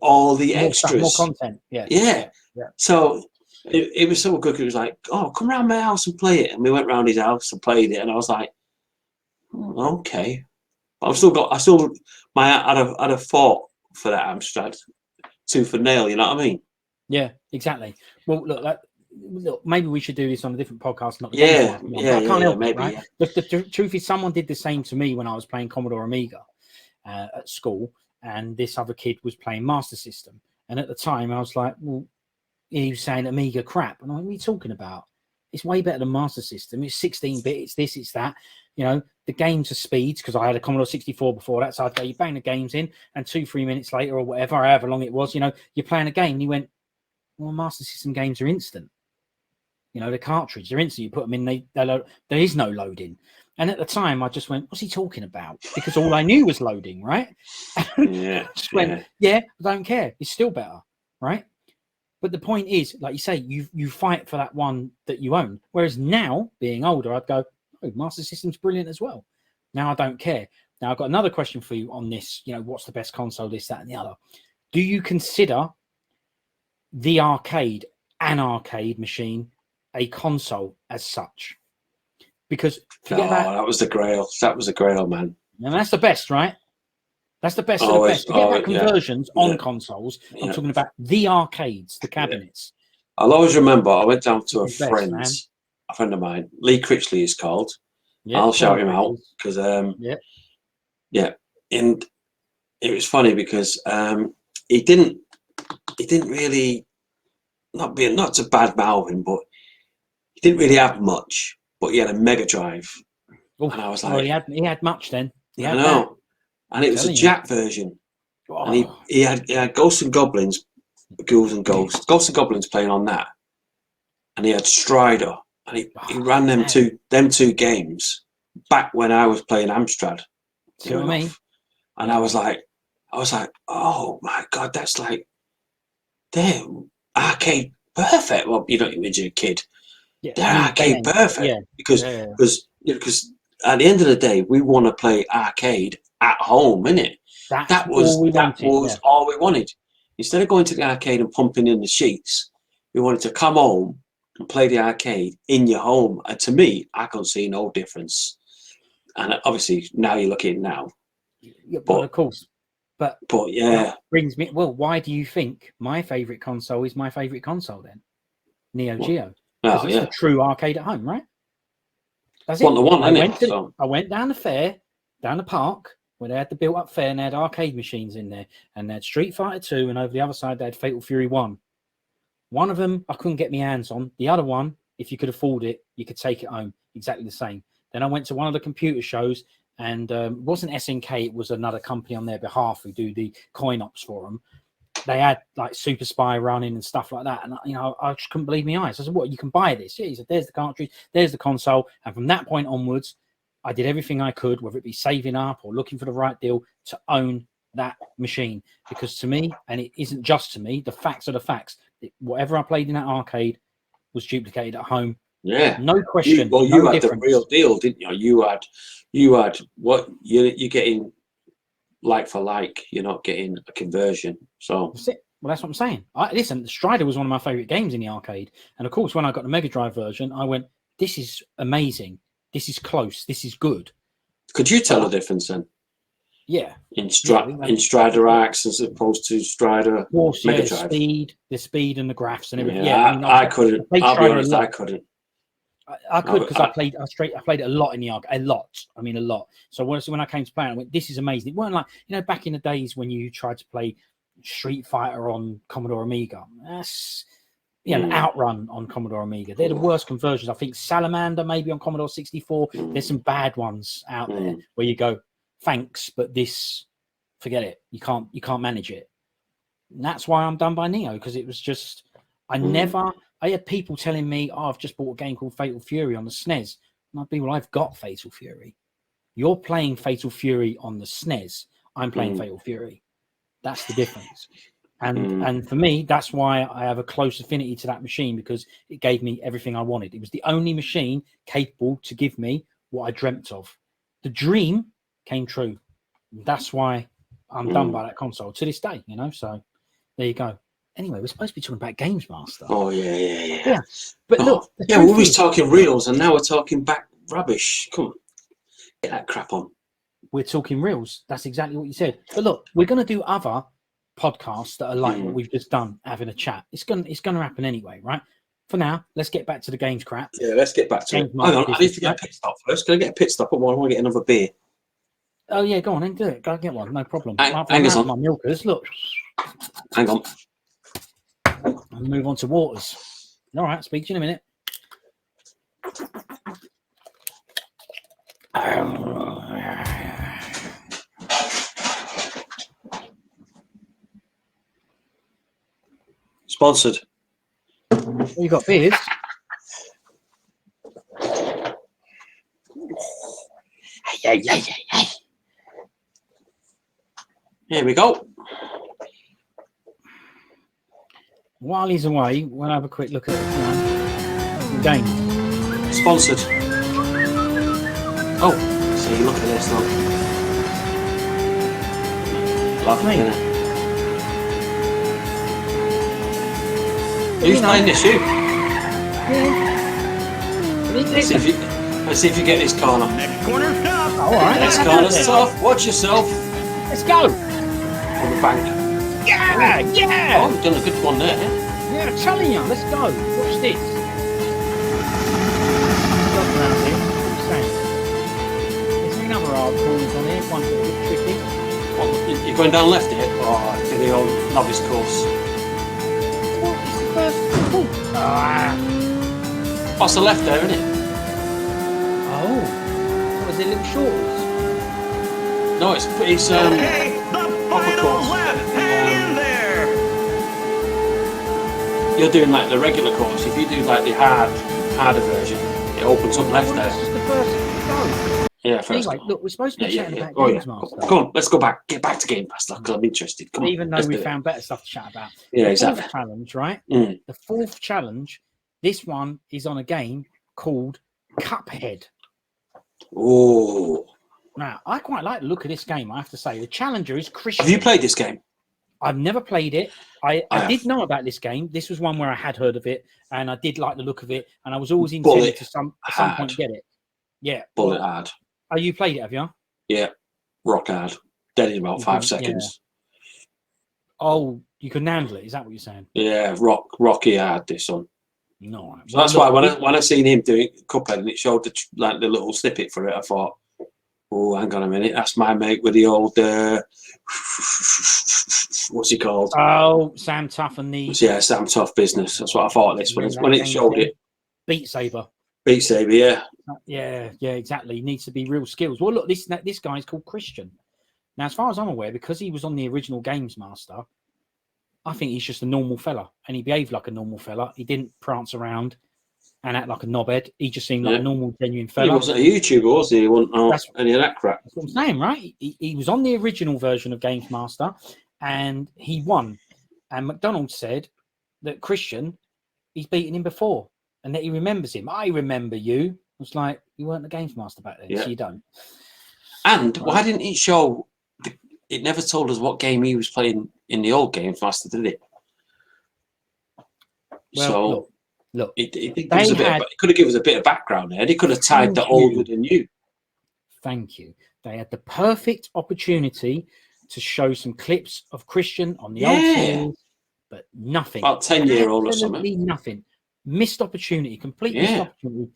all the extras, more content. Yeah. So it was so good. It was like, "Oh, come round my house and play it." And we went round his house and played it. And I was like, "Oh, okay." I'd have fought for that Amstrad tooth and nail. You know what I mean? Yeah, exactly. Well, look, maybe we should do this on a different podcast. Not I can't help maybe. It, right? Yeah. The truth is, someone did the same to me when I was playing Commodore Amiga at school, and this other kid was playing Master System. And at the time, I was like, "Well," he was saying Amiga crap, and I'm like, "What are you talking about? It's way better than Master System. It's 16-bit. It's this. It's that. The games are speeds," because I had a Commodore 64 before that, so I'd go, you bang the games in, and 2-3 minutes later or whatever, however long it was, you're playing a game. And he went, "Well, Master System games are instant. The cartridge, they're instant. You put them in, they load. There is no loading." And at the time, I just went, "What's he talking about?" Because all I knew was loading, right? I don't care. It's still better, right? But the point is, like you say, you fight for that one that you own. Whereas now, being older, I'd go, "Oh, Master System's brilliant as well." Now I don't care. Now I've got another question for you on this. What's the best console, this, that, and the other? Do you consider the arcade, an arcade machine, a console as such? Because forget about that was the grail. That was the grail, man. and that's the best, right? That's the best of the best. Forget about conversions on consoles. I'm talking about the arcades, the cabinets. I'll always remember. I went down to a friend of mine, Lee Critchley is called. Yeah, I'll shout him out because and it was funny because he didn't really not to bad mouth him, but he didn't really have much. But he had a Mega Drive, and I was like, he had much then. I know, and it was a Jack version, and he had Ghosts and Goblins, Ghouls and Ghosts, Ghosts and Goblins playing on that, and he had Strider. And he ran them two games back when I was playing Amstrad. See what I mean? And I was like, oh my God, that's like, they're arcade perfect. Well, you don't imagine a kid. Yeah, they're arcade perfect because at the end of the day, we want to play arcade at home, innit? That was all we wanted. Instead of going to the arcade and pumping in the sheets, we wanted to come home and play the arcade in your home. And to me, I can't see no difference. And obviously, now you look at it now. Yeah, but of course. But yeah. That brings me, well, why do you think my favourite console is my favourite console then? Neo Geo. Because it's a true arcade at home, right? That's one to one, I went down the fair, down the park, where they had the built-up fair, and they had arcade machines in there. And they had Street Fighter 2, and over the other side, they had Fatal Fury 1. One of them I couldn't get my hands on. The other one, if you could afford it, you could take it home. Exactly the same. Then I went to one of the computer shows, and it wasn't SNK, it was another company on their behalf who do the coin ops for them. They had like Super Spy running and stuff like that. And, I just couldn't believe my eyes. I said, what, you can buy this? Yeah, he said, there's the cartridge, there's the console. And from that point onwards, I did everything I could, whether it be saving up or looking for the right deal, to own that machine. Because to me, and it isn't just to me, the facts are the facts. Whatever I played in that arcade was duplicated at home. Yeah, no question. You had the real deal, didn't you? You had what you're getting like for like. You're not getting a conversion. So that's it. Well, that's what I'm saying. Listen, Strider was one of my favorite games in the arcade, and of course, when I got the Mega Drive version, I went, "This is amazing. This is close. This is good." Could you tell the difference then? Yeah. In Strider Axe as opposed to Strider. Of course, Mega Drive. the speed and the graphs and everything. I couldn't. I'll be honest, I couldn't. I could because I played it a lot in the arcade. A lot. So when I came to play it, I went, this is amazing. It weren't like, back in the days when you tried to play Street Fighter on Commodore Amiga. That's an Outrun on Commodore Amiga. They're the worst conversions. I think Salamander maybe on Commodore 64. There's some bad ones out there where you go, thanks, but this, forget it. You can't manage it. And that's why I'm done by Neo, because it was just I had people telling me, I've just bought a game called Fatal Fury on the SNES. And I'd be, well, I've got Fatal Fury. You're playing Fatal Fury on the SNES. I'm playing Fatal Fury. That's the difference. And for me, that's why I have a close affinity to that machine, because it gave me everything I wanted. It was the only machine capable to give me what I dreamt of. The dream came true. That's why I'm done by that console to this day, so there you go. Anyway, we're supposed to be talking about GamesMaster. Oh, yeah. But look, we was talking reels, and now we're talking back rubbish. Come on, get that crap on. We're talking reels. That's exactly what you said. But look, we're going to do other podcasts that are like what we've just done, having a chat. It's going to happen anyway, right? For now, let's get back to the games crap. Yeah, let's get back to it. Hang on, I need to get a pit stop first. Can I get a pit stop, or I want to get another beer? Oh yeah, go on and do it. Go get one, no problem. Hang on, my milkers. Look, hang on. I'll move on to waters. All right, speak to you in a minute. Sponsored. Well, you got beers. Hey. Here we go. While he's away, we'll have a quick look at the game. Sponsored. Oh, see, look at this, look. Lovely, isn't it? Who's playing this? You? Yeah. Let's see if you get this corner. Next corner stop. Oh, all right. This corner's tough. Watch yourself. Let's go. On the bank. Yeah, yeah. Oh, we've done a good one there. Yeah, I'm telling you. Let's go. Watch this. There's another hard corners on here. One's a bit tricky. What, you're going down left here? Oh, to the old novice course. What is the first? Oh. Ah. What's the left there, isn't it? Oh. What was it? Little shorts? No, it's Okay, the final course. lap. Hang in there. You're doing like the regular course. If you do like the harder version, it opens up left Well, there. this is the first go. Yeah, first. Anyway, look, we're supposed to be chatting about Oh yeah. GamesMaster. Come on, let's go back. Get back to GameMaster because I'm interested. Come on. Even though let's we do it. found better stuff to chat about. Yeah, The exactly. fourth challenge, right? Mm. The fourth challenge, this one is on a game called Cuphead. Oh, Now, I quite like the look of this game, I have to say. The challenger is Christian. have you played this game? I've never played it. I I have. did know about this game. This was one where I had heard of it, and I did like the look of it, and I was always Bullet intended to at some point hard. get it. Yeah. Bullet hard. Oh, you played it, have you? Yeah, rock hard. Dead in about 5 Mhm, seconds. Oh, you can handle it. Is that what you're saying? Yeah, rocky hard. This one. No. So that's why when I seen him doing Cuphead and it showed the little snippet for it, I thought, oh, hang on a minute, that's my mate with the old what's he called? Oh, Sam Tuff and the Yeah, Sam Tough business. That's what I thought. This when it showed it. Beat Saber. Beat Saber, yeah. Yeah, exactly. He needs to be real skills. Well, look, this guy's called Christian. Now, as far as I'm aware, because he was on the original GamesMaster, I think he's just a normal fella, and he behaved like a normal fella. He didn't prance around and act like a knobhead. He just seemed like a normal, genuine fella. He wasn't a YouTuber, was he? He wasn't That's- any of that crap. That's what I'm saying, right? He was on the original version of GamesMaster, and he won. And McDonald said that Christian, he's beaten him before, and that he remembers him. I remember you. I was like, you weren't the GamesMaster back then, Yeah. so you don't. And why didn't it show? It never told us what game he was playing in the old GamesMaster, did it? Well, So look, it could have given us a bit of background there. They could have tied the old with the new. thank you. They had the perfect opportunity to show some clips of Christian on the old Yeah. series, but nothing. About 10-year-old or Absolutely something. nothing. Missed opportunity, complete missed Yeah. opportunity.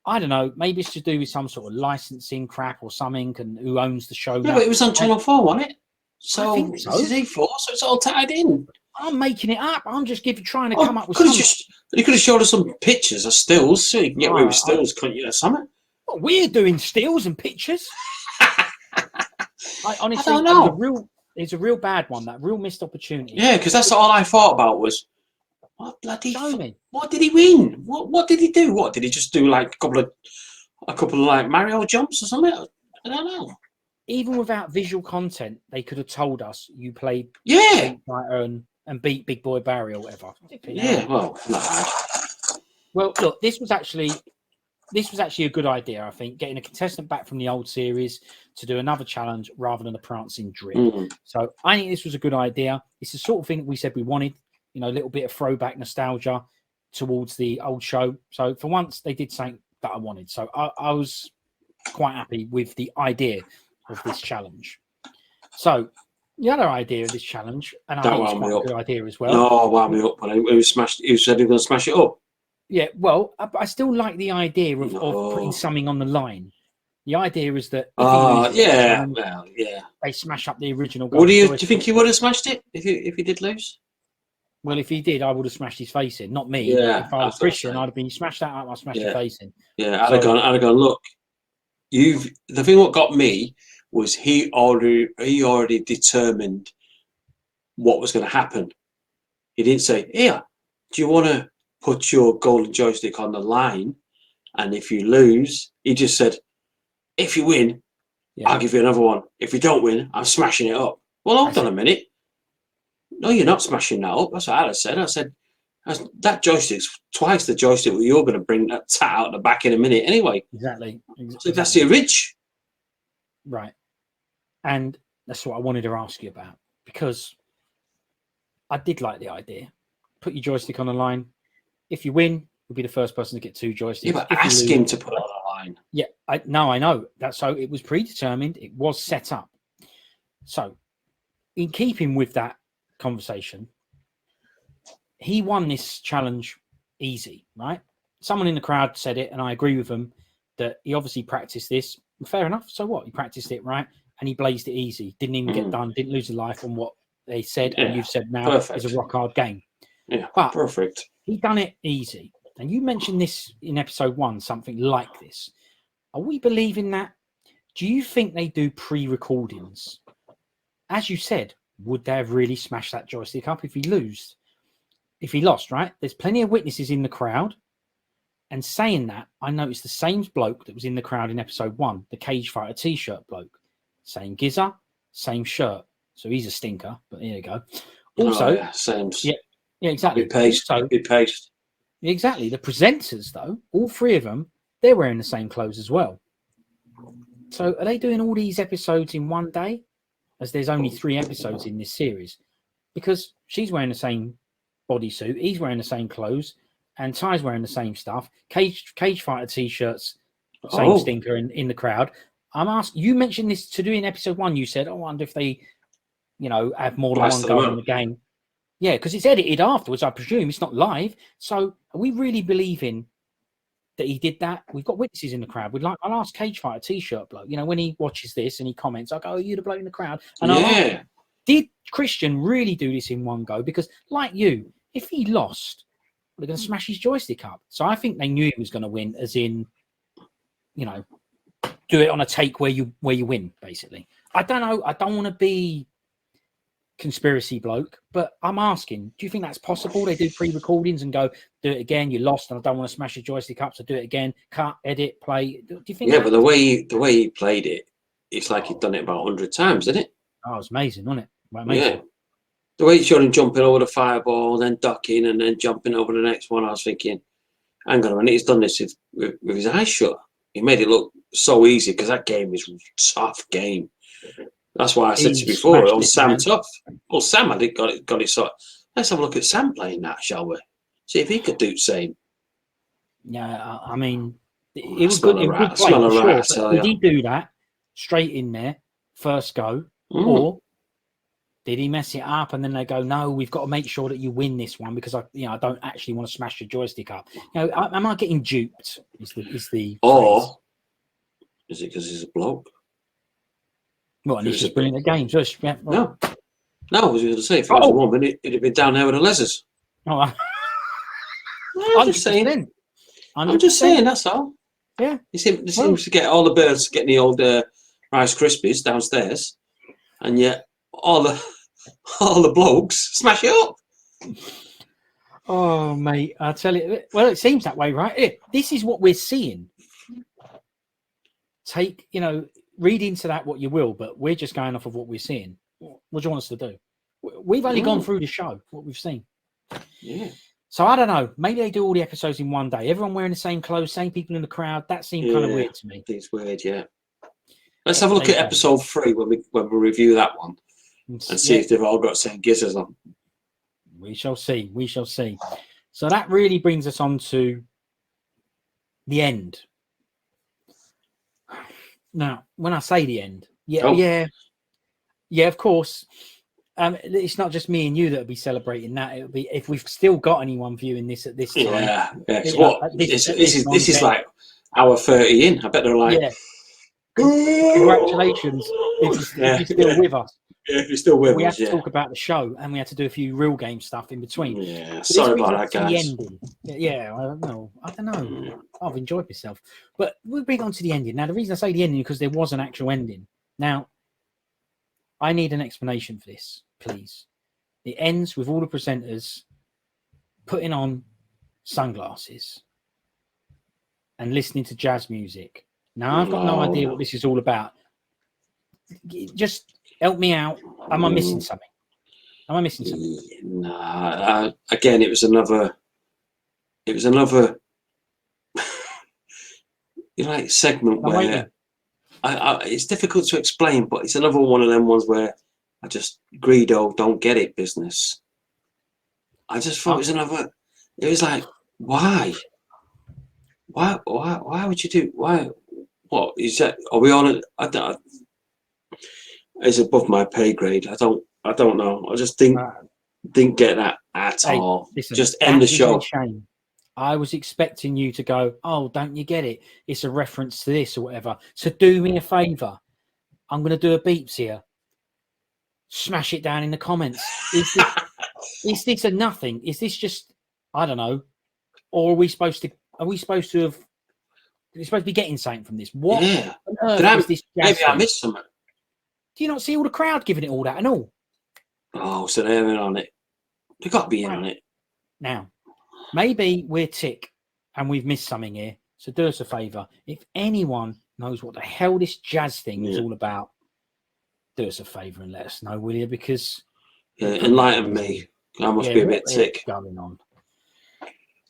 I don't know. Maybe it's to do with some sort of licensing crap or something, and who owns the show Yeah, now. but it was on Channel 4, wasn't it? So, I think so. this is E4, so it's all tied in. I'm making it up. I'm just trying to Oh, come up with could have something. you could have showed us some pictures of stills, so you can get away with stills, couldn't you? Or something. Well, we're doing stills and pictures. I honestly, don't know. It's a real bad one. That real missed opportunity. Yeah, because that's all I thought about was, what bloody? Show me. What did he win? What did he do? What did he just do? Like a couple of like Mario jumps or something? I don't know. Even without visual content, they could have told us you played Yeah, Street Fighter and beat Big Boy Barry or whatever. yeah. Well, not bad. Well, look, this was actually a good idea. I think getting a contestant back from the old series to do another challenge rather than a prancing drip. Mm. So I think this was a good idea. It's the sort of thing that we said we wanted. You know, a little bit of throwback nostalgia towards the old show. So for once, they did something that I wanted. So I was quite happy with the idea of this challenge. So the other idea of this challenge, and I That think it's wound quite me a up. good idea as well. No, wound me up when he smashed. He said he was going to smash it up. Yeah, well, I still like the idea of No. putting something on the line. The idea is that if he Oh, loses, yeah. Well, yeah. they smash up the original. Do you joystick. think he would have smashed it if he did lose? Well, if he did, I would have smashed his face in. Not me. Yeah, If I was that's what I'm Christian, saying. I'd have been smashed that up. I smashed Yeah. your face in. Yeah, I'd have gone. Look, the thing what got me was he already determined what was going to happen. He didn't say, "Here, do you want to put your golden joystick on the line?" And if you lose, he just said, "If you win, Yeah. I'll give you another one. If you don't win, I'm smashing it up." Well, hold on a minute. No, you're not smashing that up. That's what I said. I said, that joystick's twice the joystick that you're going to bring that tat out the back in a minute anyway. Exactly. So that's the rich. Right. And that's what I wanted to ask you about, because I did like the idea. Put your joystick on the line. If you win, you'll be the first person to get two joysticks. Yeah, but If you ask lose- him to put it on the line. Yeah, I know that. So it was predetermined. It was set up. So, in keeping with that conversation, he won this challenge easy, right? Someone in the crowd said it, and I agree with them that he obviously practiced this. Fair enough. So what? He practiced it right, and he blazed it easy. Didn't even get done. Didn't lose his life on what they said, and you've said now perfect. is a rock hard game. Yeah, but perfect. He done it easy. And you mentioned this in episode 1, something like this. Are we believing that? Do you think they do pre-recordings? As you said, would they have really smashed that joystick up if he lost, right? There's plenty of witnesses in the crowd. And saying that, I noticed the same bloke that was in the crowd in episode 1, the Cage Fighter t-shirt bloke. Same gizzer, same shirt. So he's a stinker, but there you go. Also, same. Yeah, exactly. Be paste. Exactly. The presenters, though, all 3 of them, they're wearing the same clothes as well. So are they doing all these episodes in one day? As there's only 3 episodes in this series. Because she's wearing the same bodysuit, he's wearing the same clothes, and Ty's wearing the same stuff. Cage Fighter t-shirts, same stinker in the crowd. I'm asking, you mentioned this to do in episode 1. You said, I wonder if they, have more than one goal in the game. Yeah, because it's edited afterwards, I presume. It's not live. So are we really believing that he did that? We've got witnesses in the crowd. I'll ask Cage Fighter t-shirt bloke, when he watches this and he comments, I'll go, are you the bloke in the crowd? And I'll ask him, did Christian really do this in one go? Because like you, if he lost, they're going to smash his joystick up. So I think they knew he was going to win, as in, do it on a take where you win, basically. I don't know. I don't want to be conspiracy bloke, but I'm asking, do you think that's possible? They do pre-recordings and go, do it again, you lost and I don't want to smash your joystick up, so do it again, cut, edit, play. Do you think but the way he played it, it's like he'd done it about 100 times, didn't it? Oh, it was amazing, wasn't it? Amazing. Yeah. The way he showed him jumping over the fireball, then ducking and then jumping over the next one, I was thinking, hang on a minute, he's done this with his eyes shut. He made it look so easy because that game is a tough game. That's why I said to you before, on Sam tough. Well, Sam, I got it sorted. Let's have a look at Sam playing that, shall we? See if he could do the same. Yeah, I mean, it was good. It was good play, did he do that straight in there, first go, or did he mess it up and then they go, no, we've got to make sure that you win this one because I don't actually want to smash your joystick up. Am I getting duped? Or is it because he's a bloke? Well, and he's just brilliant at games. No, I was going to say, if it was a woman, it'd have been down there with the lezers. Oh, I'm just saying. I'm just saying, that's all. Yeah. He seems to get all the birds getting the old Rice Krispies downstairs, and yet all the blokes smash it up. Oh, mate, I tell you. Well, it seems that way, right? This is what we're seeing. Read into that what you will, but we're just going off of what we're seeing. What do you want us to do? We've only gone through the show, what we've seen. Yeah. So I don't know. Maybe they do all the episodes in one day. Everyone wearing the same clothes, same people in the crowd. That seemed kind of weird to me. It's weird, yeah. Let's have a look at episode 3 when we review that one and see if they've all got the same gizzards on. We shall see. We shall see. So that really brings us on to the end. Now, when I say the end, of course, it's not just me and you that'll be celebrating that. It'll be if we've still got anyone viewing this at this time. This is like hour 30 in. I bet they're like, congratulations if you're still with us. Yeah, if you're still with us, we had to talk about the show and we had to do a few real game stuff in between. Yeah, sorry about that, guys. Yeah, I don't know. I've enjoyed myself. But we'll bring on to the ending. Now, the reason I say the ending is because there was an actual ending. Now, I need an explanation for this, please. It ends with all the presenters putting on sunglasses and listening to jazz music. Now, I've got no idea what this is all about. Just help me out. Am I missing something? Nah. Again, it was another segment where it's difficult to explain, but it's another one of them ones where I just Grado don't get it business. I just thought it was like, why? Why would you do? Why? What is that? Are we on it? It's above my pay grade. I don't know. I just didn't get that at all. Listen, just end the that is show. a shame. I was expecting you to go, oh, don't you get it? It's a reference to this or whatever. So do me a favour. I'm going to do a beeps here. Smash it down in the comments. Is this a nothing? Is this just, I don't know, or are we supposed to be getting something from this? What Yeah. on earth is this? Maybe I missed something. Do you not see all the crowd giving it all that and all? Oh, so they're in on it. They got to be in on it. Now, maybe we're tick and we've missed something here. So do us a favour. If anyone knows what the hell this jazz thing is all about, do us a favour and let us know, will you? Because enlighten me. I must be a bit tick. Going on.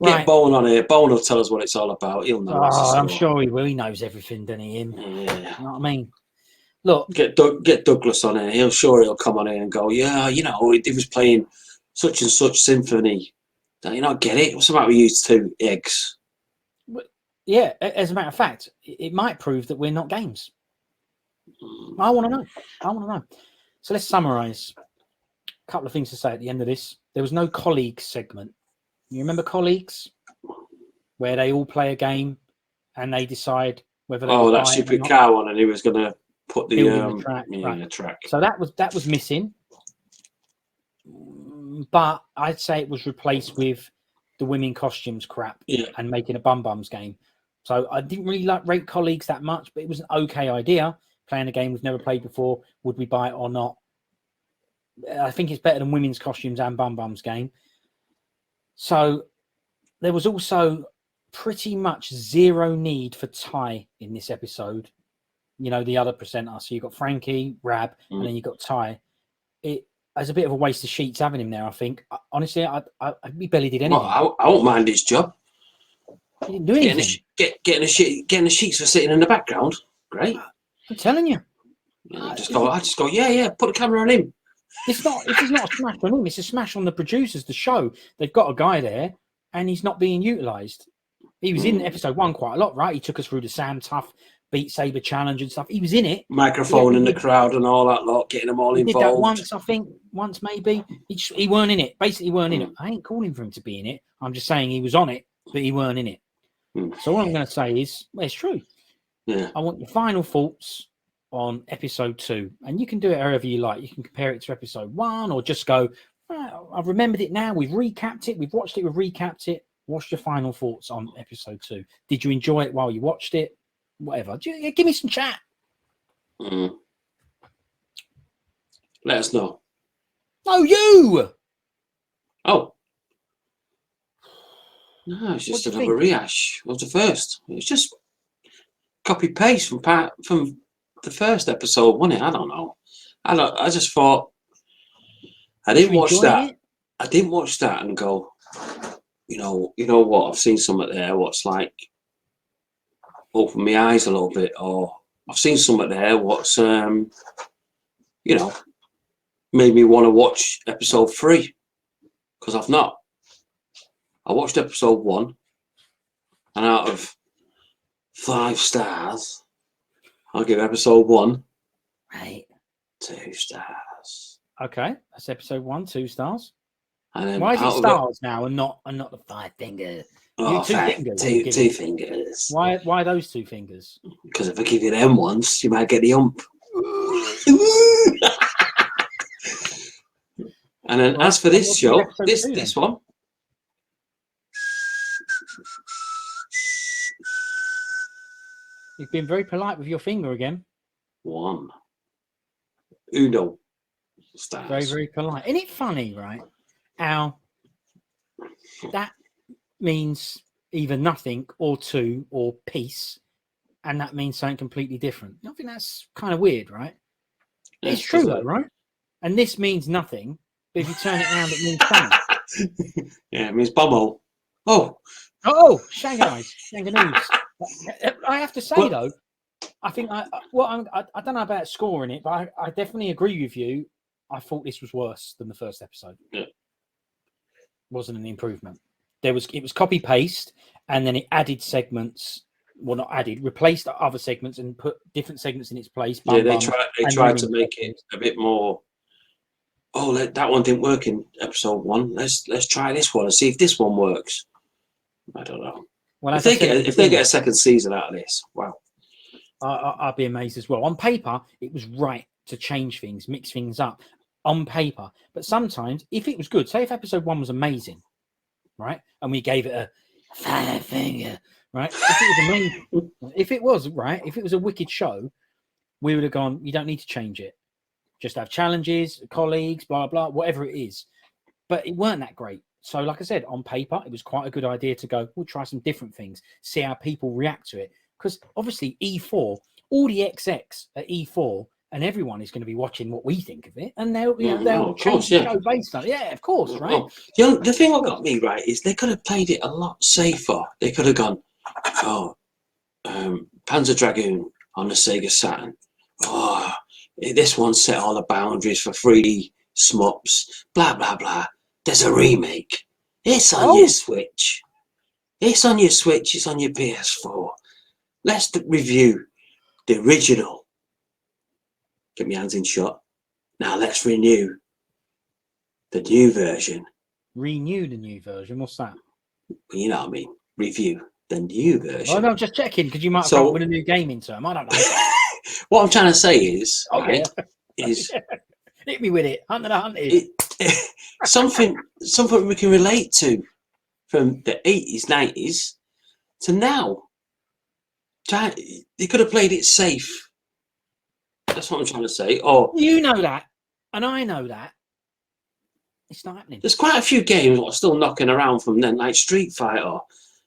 Get Bowen on here. Bowen will tell us what it's all about. He'll know. I'm sure he will. He knows everything, doesn't he? Him. Yeah. You know what I mean? Look, get Douglas on here. He'll come on here and go, yeah, he was playing such and such symphony. Do you not get it? What's the matter with you two eggs? Yeah, as a matter of fact, it might prove that we're not games. I want to know. So let's summarise. A couple of things to say at the end of this. There was no colleagues segment. You remember colleagues? Where they all play a game and they decide whether they that stupid car one, and he was going to put the track. So that was missing. But I'd say it was replaced with the women costumes crap and making a bums game. So I didn't really rate colleagues that much, but it was an okay idea. Playing a game we've never played before. Would we buy it or not? I think it's better than women's costumes and bums game. So there was also pretty much zero need for Ty in this episode. You know, the other presenter. So you've got Frankie, Rab, and then you've got Ty. It was a bit of a waste of sheets having him there, I think. Honestly, he barely did anything. Well, I won't mind his job. He didn't do anything. Getting the sheets for sitting in the background. Great. I'm telling you. I just go, yeah, put the camera on him. This is not a smash on him. It's a smash on the producers, the show. They've got a guy there, and he's not being utilised. He was in episode 1 quite a lot, right? He took us through the Sam Tough Beat Saber challenge and stuff. He was in it. Microphone in the crowd and all that lot, getting them all involved. Did that once, I think. Once, maybe. He weren't in it. Basically, weren't in it. I ain't calling for him to be in it. I'm just saying he was on it, but he weren't in it. So what I'm going to say is, well, it's true. Yeah. I want your final thoughts on episode 2, and you can do it however you like. You can compare it to episode 1, or just go, I've remembered it now. We've recapped it. We've watched it. We've recapped it. What's your final thoughts on episode 2? Did you enjoy it while you watched it? Whatever. Give me some chat. Let us know. No, you. Oh. No, it's just another rehash of the first. It's just copy paste from the first episode, wasn't it? I don't know. I just thought I didn't watch that. I didn't watch that and go, you know what? I've seen something there. What's like opened my eyes a little bit, or I've seen something there. What's made me want to watch episode 3 because I've not. I watched episode 1, and out of 5 stars, I'll give episode 1 2 stars. Okay, that's episode 1, 2 stars. And then why is it stars now and not the 5 fingers? Oh, two fingers. Why those 2 fingers? Because if I give you them once, you might get the ump. And then as for this show, this one. You've been very polite with your finger again. 1. Uno stars. Very, very polite. Isn't it funny, right? How that means either nothing or 2 or peace, and that means something completely different. I think that's kind of weird, right? Yeah, it's true, though, right? And this means nothing, but if you turn it around, it means something. Yeah, it means bumhole. Oh, Shanghai's. I have to say, though, I think I don't know about scoring it, but I definitely agree with you. I thought this was worse than the first episode. Yeah. Wasn't an improvement. It was copy paste, and then it added segments. Well, not added, replaced other segments and put different segments in its place. Yeah, they tried to make it a bit more. Oh, that one didn't work in episode 1. Let's try this one and see if this one works. I don't know. Well, if they get a second season out of this, wow. I'd be amazed as well. On paper, it was right to change things, mix things up on paper. But sometimes, if it was good, say if episode 1 was amazing, right, and we gave it a 5 finger, right, if it was amazing, if it was a wicked show, we would have gone, you don't need to change it. Just have challenges, colleagues, blah, blah, whatever it is. But it weren't that great. So, like I said, on paper, it was quite a good idea to go, we'll try some different things, see how people react to it. Because obviously E4, all the XX at E4, and everyone is going to be watching what we think of it, and they'll change the show based on it. Yeah, of course, right? Oh. The thing that got me right is they could have played it a lot safer. They could have gone, Panzer Dragoon on the Sega Saturn. Oh, this one set all the boundaries for 3D smups. Blah blah blah. There's a remake. It's on your Switch. It's on your Switch. It's on your PS4. Let's review the original. Get my hands in shot. Now let's renew the new version. Renew the new version? What's that? You know what I mean. Review the new version. Oh, no, I'm just checking because you might have come up with a new gaming term. I don't know. What I'm trying to say is, is hit me with it. Hunted. Something we can relate to from the 80s, 90s to now. They could have played it safe. That's what I'm trying to say. Or you know that, and I know that. It's not happening. There's quite a few games that are still knocking around from then, like Street Fighter.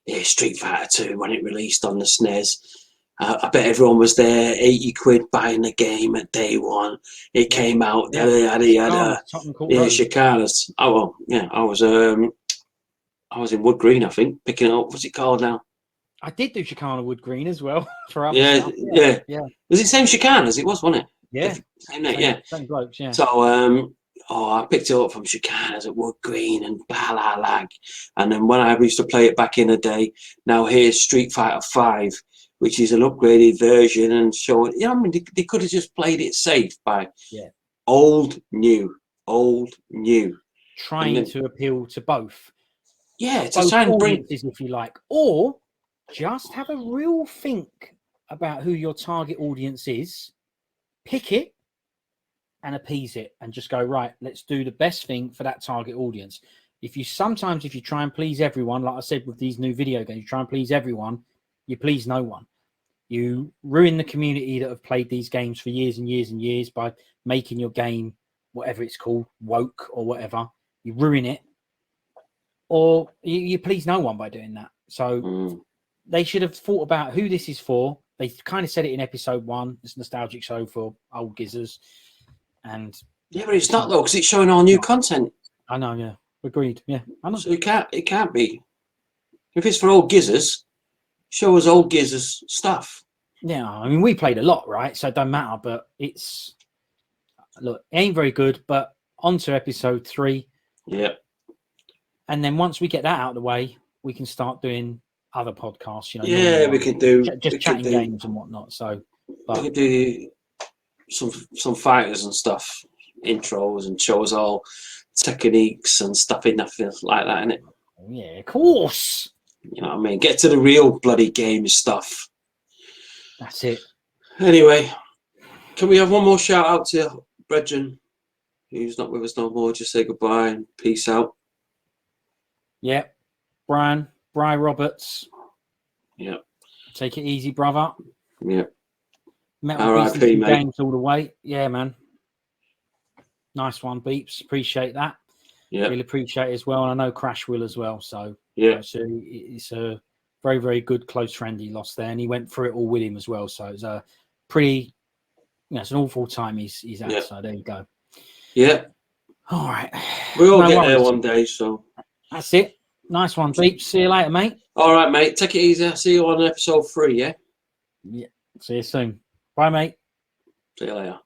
Yeah, Street Fighter 2 when it released on the SNES. I bet everyone was there, 80 quid buying the game at day one. It came out. Chicanas. Oh well, yeah. I was in Wood Green, I think, picking it up. What's it called now? I did do Chicana Wood Green as well for other stuff. Yeah. Was it same Chicanas? It was, wasn't it? Yeah. Same blokes, yeah. So I picked it up from Chicanas at Wood Green and Balalag. And then when I used to play it back in the day, now here's Street Fighter 5, which is an upgraded version and showing, I mean, they could have just played it safe by old, new. Trying to appeal to both. Yeah, to try and bring, if you like, or just have a real think about who your target audience is, pick it and appease it and just go, right, let's do the best thing for that target audience. If you try and please everyone, like I said with these new video games, you try and please everyone, you please no one. You ruin the community that have played these games for years and years and years by making your game, whatever it's called, woke or whatever. You ruin it. Or you please no one by doing that. So they should have thought about who this is for. They kind of said it in episode 1. It's a nostalgic show for old gizzers. And yeah, but it's not though, because it's showing all new content. I know, yeah. Agreed. Yeah. I know. So it can't be. If it's for old gizzers, show us old gizzers stuff. Yeah, I mean we played a lot, right? So it don't matter, but it ain't very good, but on to episode 3. Yeah. And then once we get that out of the way, we can start doing other podcasts, Yeah, we can do chatting games and whatnot. So we can do some fighters and stuff, intros, and show us all techniques and stuff in that like that, innit? Yeah, of course. You know what I mean? Get to the real bloody game stuff. That's it. Anyway, can we have one more shout out to Brethren, who's not with us no more? Just say goodbye and peace out. Yeah, Brian Roberts. Yeah. Take it easy, brother. Yeah. R.I.P. Games all the way. Yeah, man. Nice one, Beeps. Appreciate that. Yeah. Really appreciate it as well. And I know Crash will as well. So yeah, it's a very, very good close friend he lost there, and he went through it all with him as well. So it's a pretty, it's an awful time he's at. Yeah. So there you go. Yeah. All right. We'll get there one day. So that's it. Nice one, Beeps. See you later, mate. All right, mate. Take it easy. I'll see you on episode 3. Yeah. Yeah. See you soon. Bye, mate. See you later.